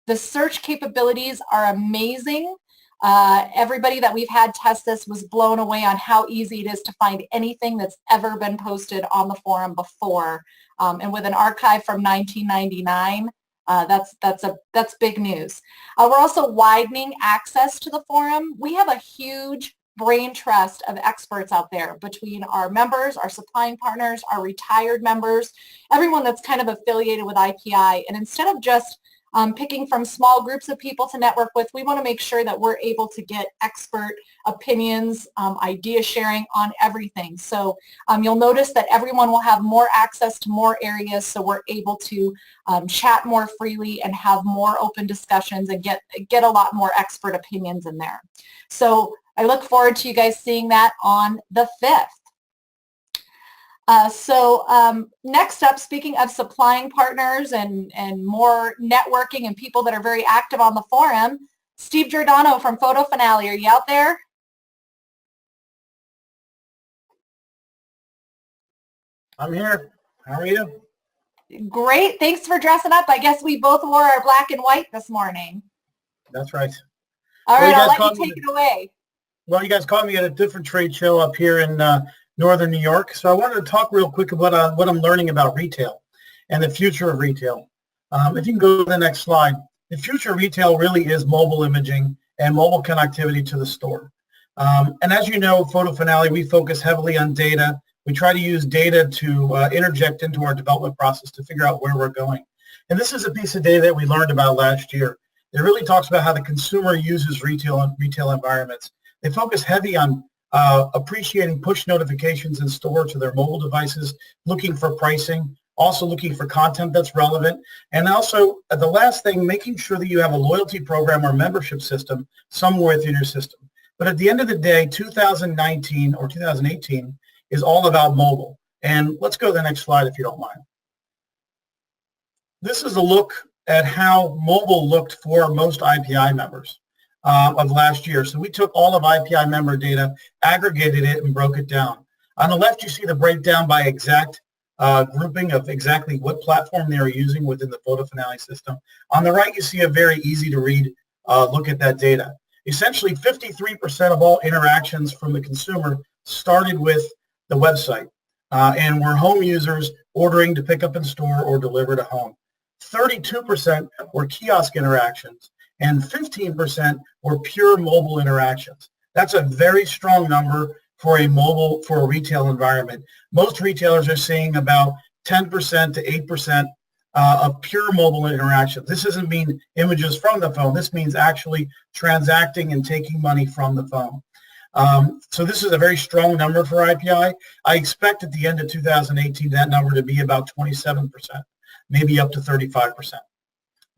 The search capabilities are amazing. Everybody that we've had test this was blown away on how easy it is to find anything that's ever been posted on the forum before. And with an archive from 1999, that's big news. We're also widening access to the forum. We have a huge brain trust of experts out there between our members, our supplying partners, our retired members, everyone that's kind of affiliated with IPI. And instead of just picking from small groups of people to network with, we want to make sure that we're able to get expert opinions, idea sharing on everything. So you'll notice that everyone will have more access to more areas, so we're able to chat more freely and have more open discussions and get a lot more expert opinions in there. So I look forward to you guys seeing that on the 5th. Next up, speaking of supplying partners and more networking and people that are very active on the forum, Steve Giordano from Photo Finale, are you out there? I'm here. How are you? Great. Thanks for dressing up. I guess we both wore our black and white this morning. That's right. All right, I'll let you take it away. Well, you guys caught me at a different trade show up here in Northern New York. So I wanted to talk real quick about what I'm learning about retail. and the future of retail. If you can go to the next slide, the future of retail really is mobile imaging and mobile connectivity to the store. And as you know, Photo Finale, we focus heavily on data. We try to use data to interject into our development process to figure out where we're going. And this is a piece of data that we learned about last year. It really talks about how the consumer uses retail environments. They focus heavy on appreciating push notifications in store to their mobile devices, looking for pricing, also looking for content that's relevant, and also the last thing, making sure that you have a loyalty program or membership system somewhere within your system. But at the end of the day, 2019 or 2018 is all about mobile. And let's go to the next slide if you don't mind. This is a look at how mobile looked for most IPI members of last year. So we took all of IPI member data, aggregated it, and broke it down. On the left, you see the breakdown by exact grouping of exactly what platform they are using within the Photo Finale system. On the right, you see a very easy to read look at that data. Essentially, 53% of all interactions from the consumer started with the website and were home users ordering to pick up in store or deliver to home. 32% were kiosk interactions and 15% were pure mobile interactions. That's a very strong number for a retail environment. Most retailers are seeing about 10% to 8% of pure mobile interactions. This doesn't mean images from the phone. This means actually transacting and taking money from the phone. So this is a very strong number for IPI. I expect at the end of 2018 that number to be about 27%, maybe up to 35%.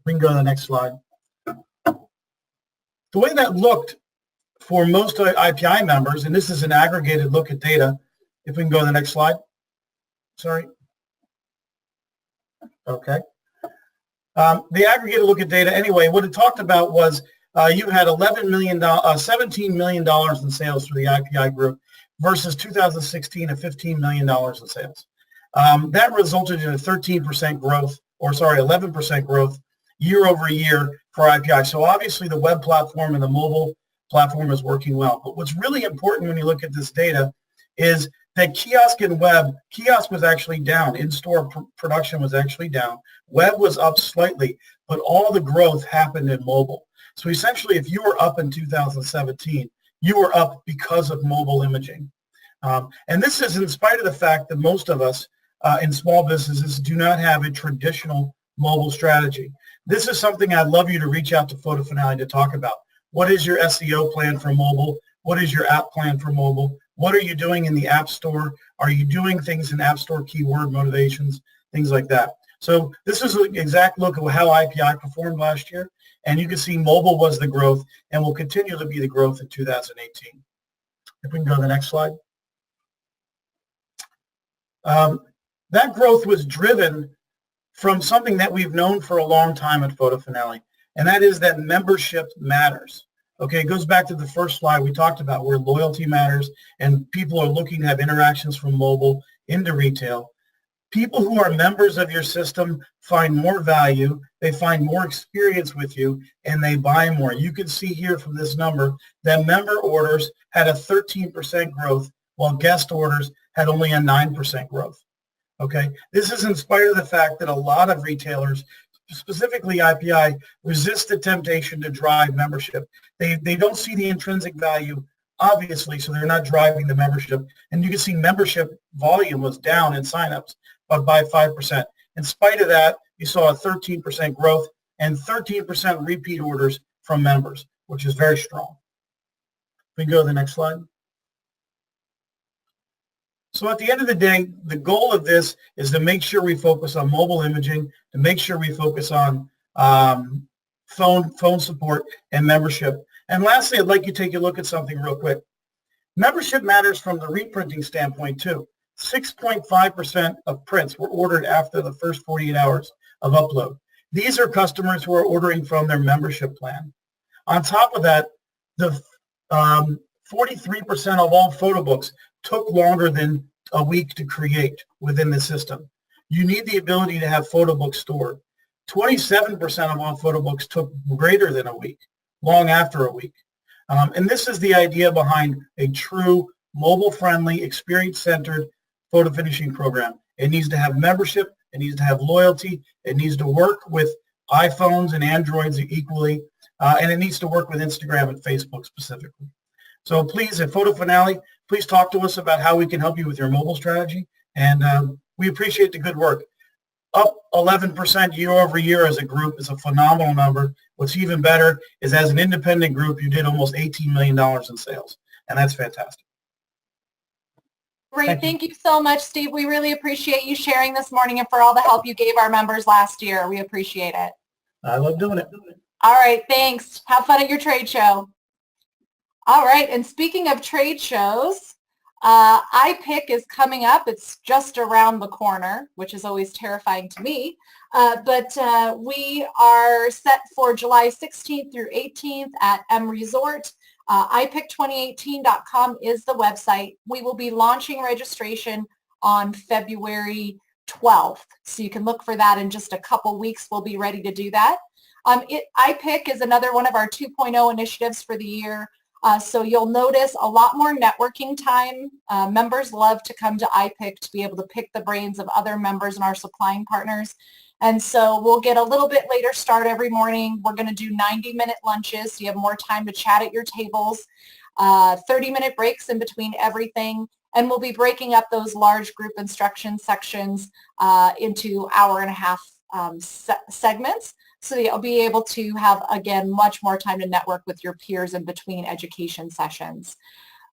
We can go to the next slide. The way that looked for most IPI members, and this is an aggregated look at data. If we can go to the next slide. Sorry. Okay. The aggregated look at data, anyway, what it talked about was you had $17 million in sales for the IPI group versus 2016 of $15 million in sales. That resulted in a 13% growth, or sorry, 11% growth year over year for IPI. So obviously the web platform and the mobile platform is working well. But what's really important when you look at this data is that kiosk and web, kiosk was actually down. In-store production was actually down. Web was up slightly, but all the growth happened in mobile. So essentially, if you were up in 2017, you were up because of mobile imaging. And this is in spite of the fact that most of us in small businesses do not have a traditional mobile strategy. This is something I'd love you to reach out to Photo Finale to talk about. What is your SEO plan for mobile? What is your app plan for mobile? What are you doing in the App Store? Are you doing things in App Store keyword motivations, things like that? So this is an exact look at how IPI performed last year. And you can see mobile was the growth and will continue to be the growth in 2018. If we can go to the next slide. That growth was driven from something that we've known for a long time at Photo Finale, and that is that membership matters. Okay, it goes back to the first slide we talked about where loyalty matters and people are looking to have interactions from mobile into retail. People who are members of your system find more value, they find more experience with you, and they buy more. You can see here from this number that member orders had a 13% growth while guest orders had only a 9% growth. Okay, this is in spite of the fact that a lot of retailers, specifically IPI, resist the temptation to drive membership. They don't see the intrinsic value, obviously, so they're not driving the membership. And you can see membership volume was down in signups by 5%. In spite of that, you saw a 13% growth and 13% repeat orders from members, which is very strong. We can go to the next slide. So at the end of the day, the goal of this is to make sure we focus on mobile imaging, to make sure we focus on phone support and membership. And lastly, I'd like you to take a look at something real quick. Membership matters from the reprinting standpoint too. 6.5% of prints were ordered after the first 48 hours of upload. These are customers who are ordering from their membership plan. On top of that, the 43% of all photo books took longer than a week to create within the system. You need the ability to have photo books stored. 27% of all photo books took greater than a week, long after a week. And this is the idea behind a true mobile-friendly, experience-centered photo finishing program. It needs to have membership It needs to have loyalty. It needs to work with iPhones and Androids equally. And it needs to work with Instagram and Facebook specifically. So please, at Photo Finale, please talk to us about how we can help you with your mobile strategy. And we appreciate the good work. Up 11% year over year as a group is a phenomenal number. What's even better is as an independent group, you did almost $18 million in sales. And that's fantastic. Great. Thank you so much, Steve. We really appreciate you sharing this morning and for all the help you gave our members last year. We appreciate it. I love doing it. All right. Thanks. Have fun at your trade show. All right. And speaking of trade shows, IPIC is coming up. It's just around the corner, which is always terrifying to me. But we are set for July 16th through 18th at M Resort. IPIC2018.com is the website. We will be launching registration on February 12th. So you can look for that in just a couple weeks. We'll be ready to do that. IPIC is another one of our 2.0 initiatives for the year. So you'll notice a lot more networking time. Members love to come to IPIC to be able to pick the brains of other members and our supplying partners. And so we'll get a little bit later start every morning. We're going to do 90-minute lunches, so you have more time to chat at your tables, 30-minute breaks in between everything, and we'll be breaking up those large group instruction sections into hour-and-a-half segments, so that you'll be able to have, again, much more time to network with your peers in between education sessions.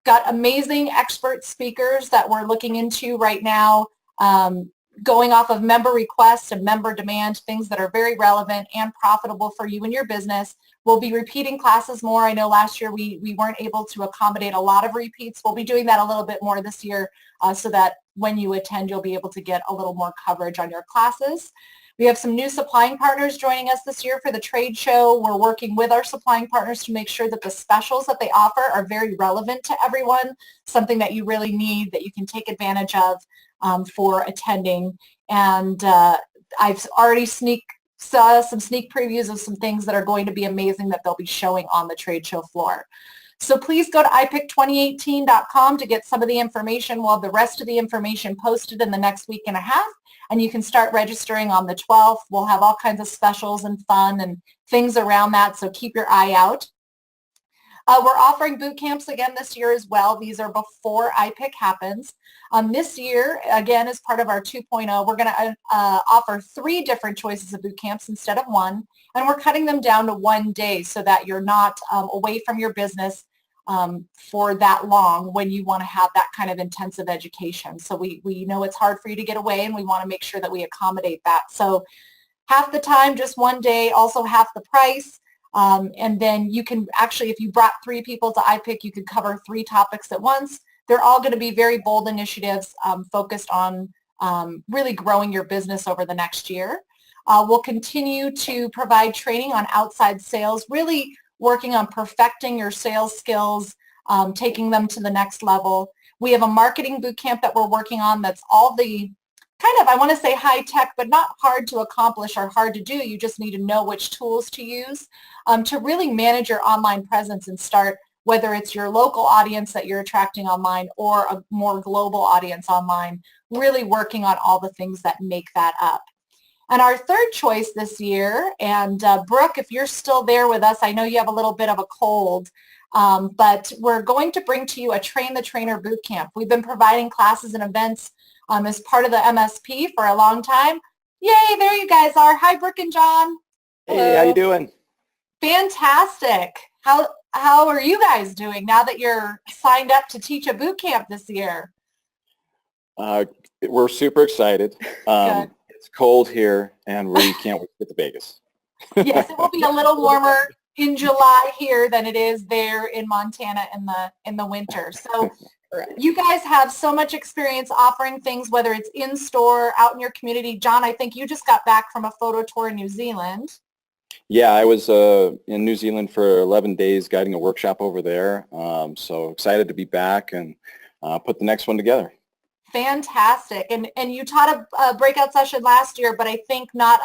Got amazing expert speakers that we're looking into right now, going off of member requests and member demand, things that are very relevant and profitable for you and your business. We'll be repeating classes more. I know last year we weren't able to accommodate a lot of repeats. We'll be doing that a little bit more this year so that when you attend, you'll be able to get a little more coverage on your classes. We have some new supplying partners joining us this year for the trade show. We're working with our supplying partners to make sure that the specials that they offer are very relevant to everyone, something that you really need, that you can take advantage of for attending. And I've already saw some sneak previews of some things that are going to be amazing that they'll be showing on the trade show floor. So please go to IPIC2018.com to get some of the information. We'll have the rest of the information posted in the next week and a half, and you can start registering on the 12th. We'll have all kinds of specials and fun and things around that, so keep your eye out. We're offering boot camps again this year as well. These are before IPIC happens. This year, again, as part of our 2.0, we're going to offer 3 different choices of boot camps instead of 1, and we're cutting them down to 1 day so that you're not away from your business for that long when you want to have that kind of intensive education. So we know it's hard for you to get away, and we want to make sure that we accommodate that. So half the time, just 1 day, also half the price. And then you can actually, if you brought 3 people to IPIC, you could cover 3 topics at once. They're all going to be very bold initiatives focused on really growing your business over the next year. We'll continue to provide training on outside sales, really working on perfecting your sales skills, taking them to the next level. We have a marketing boot camp that we're working on that's all the kind of, I want to say high tech, but not hard to accomplish or hard to do. You just need to know which tools to use to really manage your online presence and start, whether it's your local audience that you're attracting online or a more global audience online, really working on all the things that make that up. And our third choice this year, and Brooke, if you're still there with us, I know you have a little bit of a cold, but we're going to bring to you a Train the Trainer boot camp. We've been providing classes and events as part of the MSP for a long time. Yay, there you guys are. Hi, Brooke and John. Hey, how you doing? Fantastic. How are you guys doing now that you're signed up to teach a boot camp this year? We're super excited. It's cold here, and we can't wait to get to Vegas. Yes, it will be a little warmer in July here than it is there in Montana in the winter. So you guys have so much experience offering things, whether it's in store, out in your community. John, I think you just got back from a photo tour in New Zealand. Yeah, I was in New Zealand for 11 days guiding a workshop over there. So excited to be back and put the next one together. Fantastic. And you taught a breakout session last year, but I think not.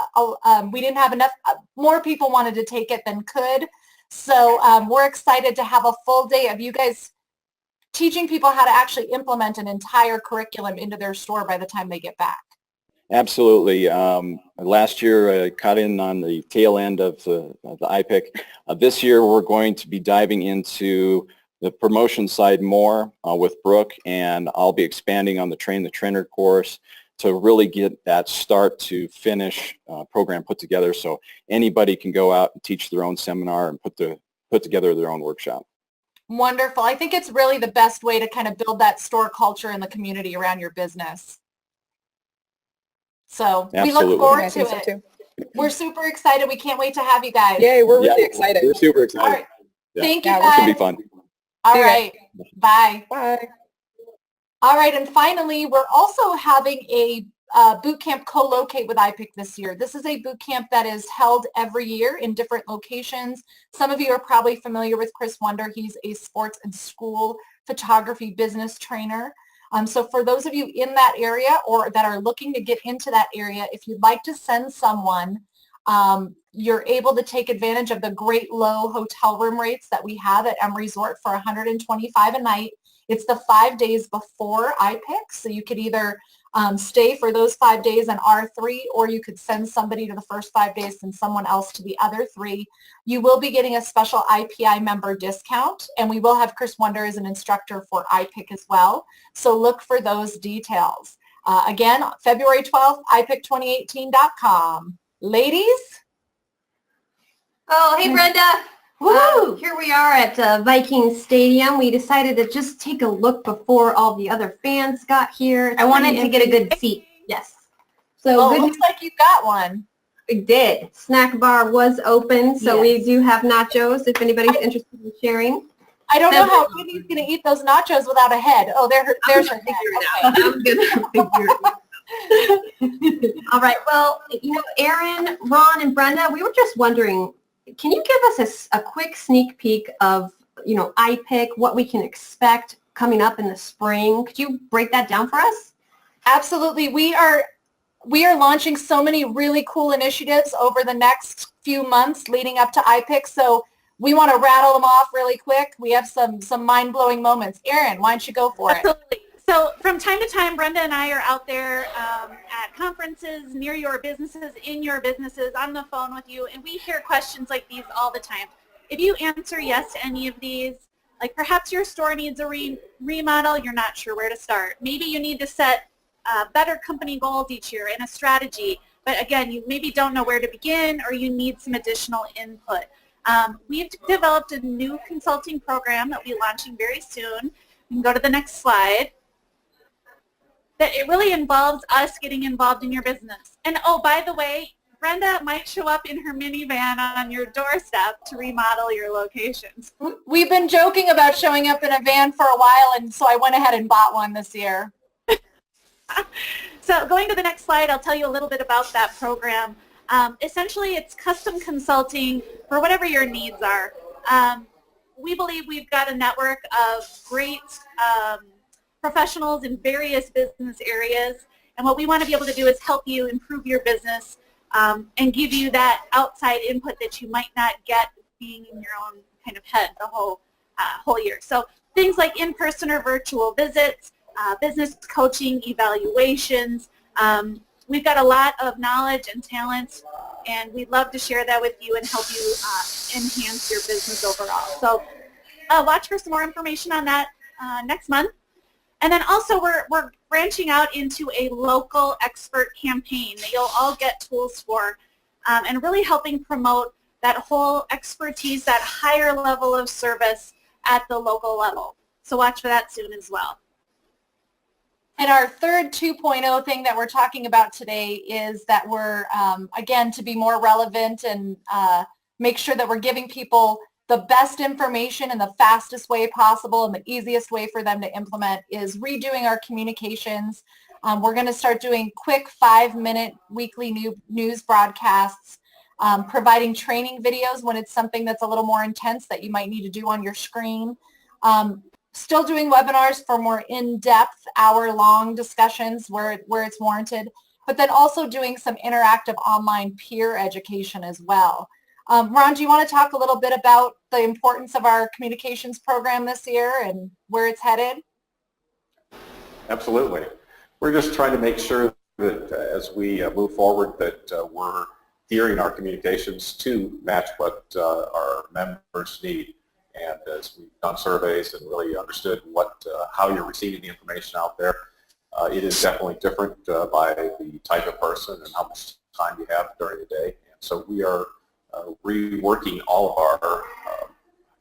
We didn't have enough. More people wanted to take it than could. So we're excited to have a full day of you guys teaching people how to actually implement an entire curriculum into their store by the time they get back. Absolutely. Last year I caught in on the tail end of the IPIC. This year we're going to be diving into the promotion side more with Brooke, and I'll be expanding on the Train the Trainer course to really get that start to finish program put together so anybody can go out and teach their own seminar and put together their own workshop. Wonderful. I think it's really the best way to kind of build that store culture in the community around your business. So Absolutely. we look forward to So it. too. We're super excited. We can't wait to have you guys. Yay, we're really excited. We're super excited. All right. Yeah. Thank you Yeah, It's guys. going to be fun. All See you guys. right. Bye. Bye. All right, and finally, we're also having a boot camp co-locate with IPIC this year. This is a boot camp that is held every year in different locations. Some of you are probably familiar with Chris Wonder. He's a sports and school photography business trainer. So for those of you in that area or that are looking to get into that area, if you'd like to send someone, you're able to take advantage of the great low hotel room rates that we have at M Resort for $125 a night. It's the 5 days before IPIC, so you could either stay for those 5 days in R3, or you could send somebody to the first 5 days and someone else to the other 3. You will be getting a special IPI member discount, and we will have Chris Wonder as an instructor for IPIC as well. So look for those details. Again, February 12th, IPIC2018.com. Ladies? Oh, hey Brenda. Here we are at Viking Stadium. We decided to just take a look before all the other fans got here. I wanted to get a good seat. Yes. So Oh, good. looks like you got one. We did. Snack bar was open, so we do have nachos if anybody's interested in sharing. I don't know how Whitney's going to eat those nachos without a head. Oh, there's her head. Okay. I'm gonna figure it out. All right. Well, you know, Aaron, Ron, and Brenda, we were just wondering, can you give us a quick sneak peek of, you know, IPIC, what we can expect coming up in the spring? Could you break that down for us? Absolutely. We are launching so many really cool initiatives over the next few months leading up to IPIC. So we want to rattle them off really quick. We have some mind-blowing moments. Erin, why don't you go for it? Absolutely. So from time to time, Brenda and I are out there at conferences, near your businesses, in your businesses, on the phone with you, and we hear questions like these all the time. If you answer yes to any of these, like perhaps your store needs a remodel, you're not sure where to start. Maybe you need to set better company goals each year and a strategy, but again, you maybe don't know where to begin or you need some additional input. We've developed a new consulting program that we'll be launching very soon. You can go to the next slide. That it really involves us getting involved in your business. And oh, by the way, Brenda might show up in her minivan on your doorstep to remodel your locations. We've been joking about showing up in a van for a while, and so I went ahead and bought one this year. So going to the next slide, I'll tell you a little bit about that program. Essentially, it's custom consulting for whatever your needs are. We believe we've got a network of great professionals in various business areas, and what we want to be able to do is help you improve your business and give you that outside input that you might not get being in your own kind of head the whole year. So things like in-person or virtual visits, business coaching, evaluations. We've got a lot of knowledge and talent, and we'd love to share that with you and help you enhance your business overall. So watch for some more information on that next month. And then also we're branching out into a local expert campaign that you'll all get tools for and really helping promote that whole expertise, that higher level of service at the local level. So watch for that soon as well. And our third 2.0 thing that we're talking about today is that we're, again, to be more relevant and make sure that we're giving people the best information in the fastest way possible and the easiest way for them to implement is redoing our communications. We're going to start doing quick 5-minute weekly news broadcasts, providing training videos when it's something that's a little more intense that you might need to do on your screen. Still doing webinars for more in-depth hour-long discussions where it's warranted, but then also doing some interactive online peer education as well. Ron, do you want to talk a little bit about the importance of our communications program this year and where it's headed? Absolutely. We're just trying to make sure that as we move forward that we're gearing our communications to match what our members need. And as we've done surveys and really understood how you're receiving the information out there, it is definitely different by the type of person and how much time you have during the day. And so we are reworking all of our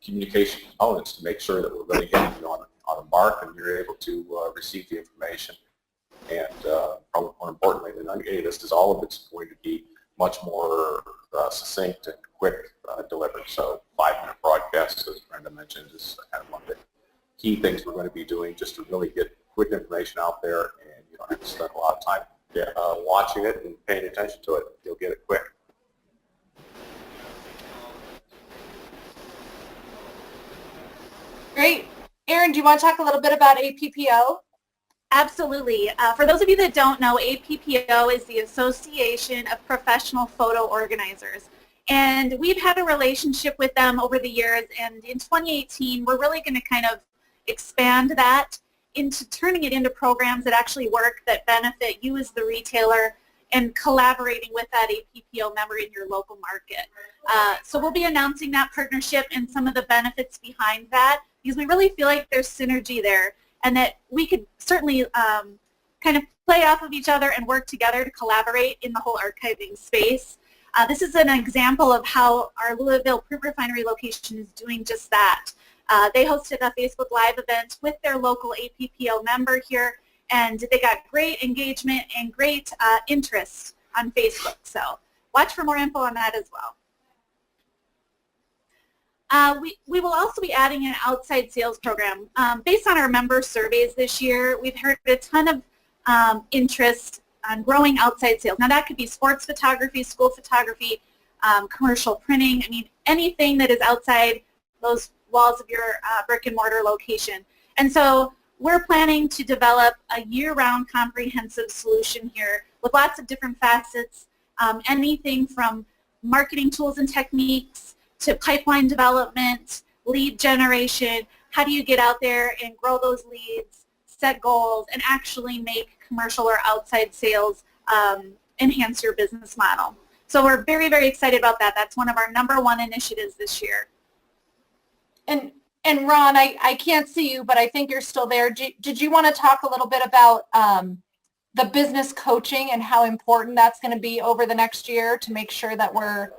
communication components to make sure that we're really hitting you on a mark and you're able to receive the information. And probably more importantly than any of this is all of it's going to be much more succinct and quick delivered. So 5-minute broadcasts, as Brenda mentioned, is kind of one of the key things we're going to be doing just to really get quick information out there, and you don't have to spend a lot of time watching it and paying attention to it. You'll get it quick. Great. Erin, do you want to talk a little bit about APPO? Absolutely. For those of you that don't know, APPO is the Association of Professional Photo Organizers. And we've had a relationship with them over the years, and in 2018, we're really going to kind of expand that into turning it into programs that actually work, that benefit you as the retailer, and collaborating with that APPO member in your local market. So we'll be announcing that partnership and some of the benefits behind that, because we really feel like there's synergy there, and that we could certainly kind of play off of each other and work together to collaborate in the whole archiving space. This is an example of how our Louisville Print Refinery location is doing just that. They hosted a Facebook Live event with their local APPO member here, and they got great engagement and great interest on Facebook. So watch for more info on that as well. We will also be adding an outside sales program. Based on our member surveys this year, we've heard a ton of interest on growing outside sales. Now that could be sports photography, school photography, commercial printing. I mean, anything that is outside those walls of your brick and mortar location. And so we're planning to develop a year-round comprehensive solution here with lots of different facets, anything from marketing tools and techniques to pipeline development, lead generation. How do you get out there and grow those leads, set goals, and actually make commercial or outside sales enhance your business model? So we're very, very excited about that. That's one of our #1 initiatives this year. And Ron, I can't see you, but I think you're still there. Did you want to talk a little bit about the business coaching and how important that's going to be over the next year to make sure that we're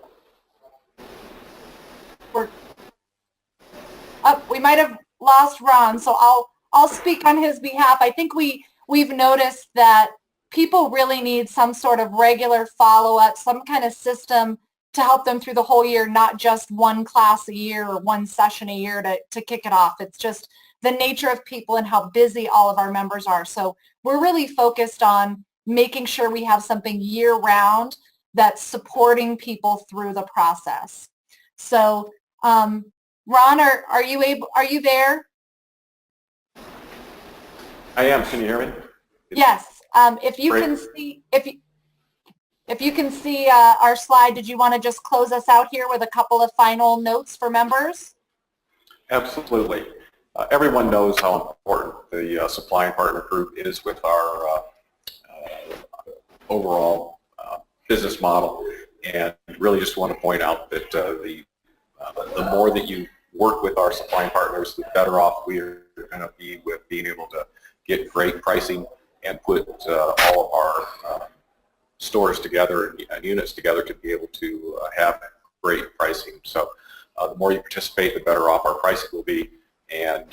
we might have lost Ron, so I'll speak on his behalf. I think we've noticed that people really need some sort of regular follow-up, some kind of system to help them through the whole year, not just one class a year or one session a year to kick it off. It's just the nature of people and how busy all of our members are. So we're really focused on making sure we have something year-round that's supporting people through the process. So Ron, are you there? I am. Can you hear me? Yes. If you can see, if you can see our slide, did you want to just close us out here with a couple of final notes for members? Absolutely. Everyone knows how important the supply and partner group is with our overall business model, and really just want to point out that the more that you work with our supply partners, the better off we are going to be with being able to get great pricing and put all of our stores together and units together to be able to have great pricing. So the more you participate, the better off our pricing will be. And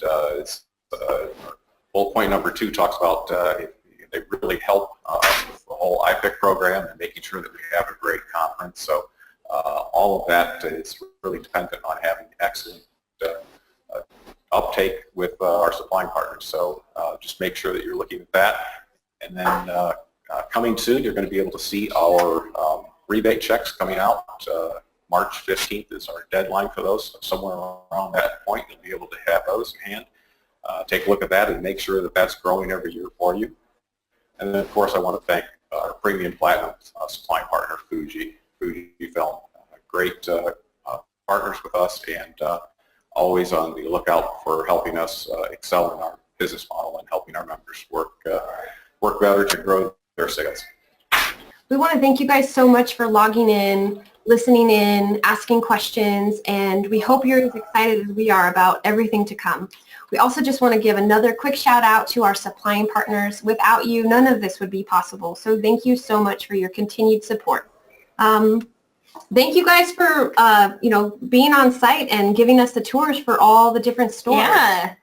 bullet point #2 talks about they really help with the whole IPIC program and making sure that we have a great conference. So all of that is really dependent on having excellent uptake with our supplying partners. So just make sure that you're looking at that. And then coming soon, you're going to be able to see our rebate checks coming out. March 15th is our deadline for those. So somewhere around that point, you'll be able to have those in hand. Take a look at that and make sure that that's growing every year for you. And then, of course, I want to thank our premium platinum supplying partner, Fujifilm. Great partners with us, and always on the lookout for helping us excel in our business model and helping our members work better to grow their sales. We want to thank you guys so much for logging in, listening in, asking questions, and we hope you're as excited as we are about everything to come. We also just want to give another quick shout out to our supplying partners. Without you, none of this would be possible. So thank you so much for your continued support. Thank you guys for, being on site and giving us the tours for all the different stores. Yeah.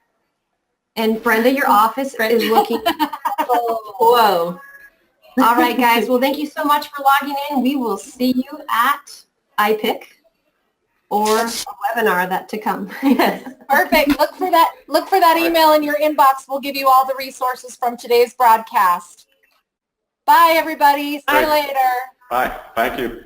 And Brenda, your office is looking, whoa. All right, guys. Well, thank you so much for logging in. We will see you at IPIC or a webinar that to come. Yes. Perfect. Look for that email in your inbox. We'll give you all the resources from today's broadcast. Bye, everybody. See you later. Bye. Thank you.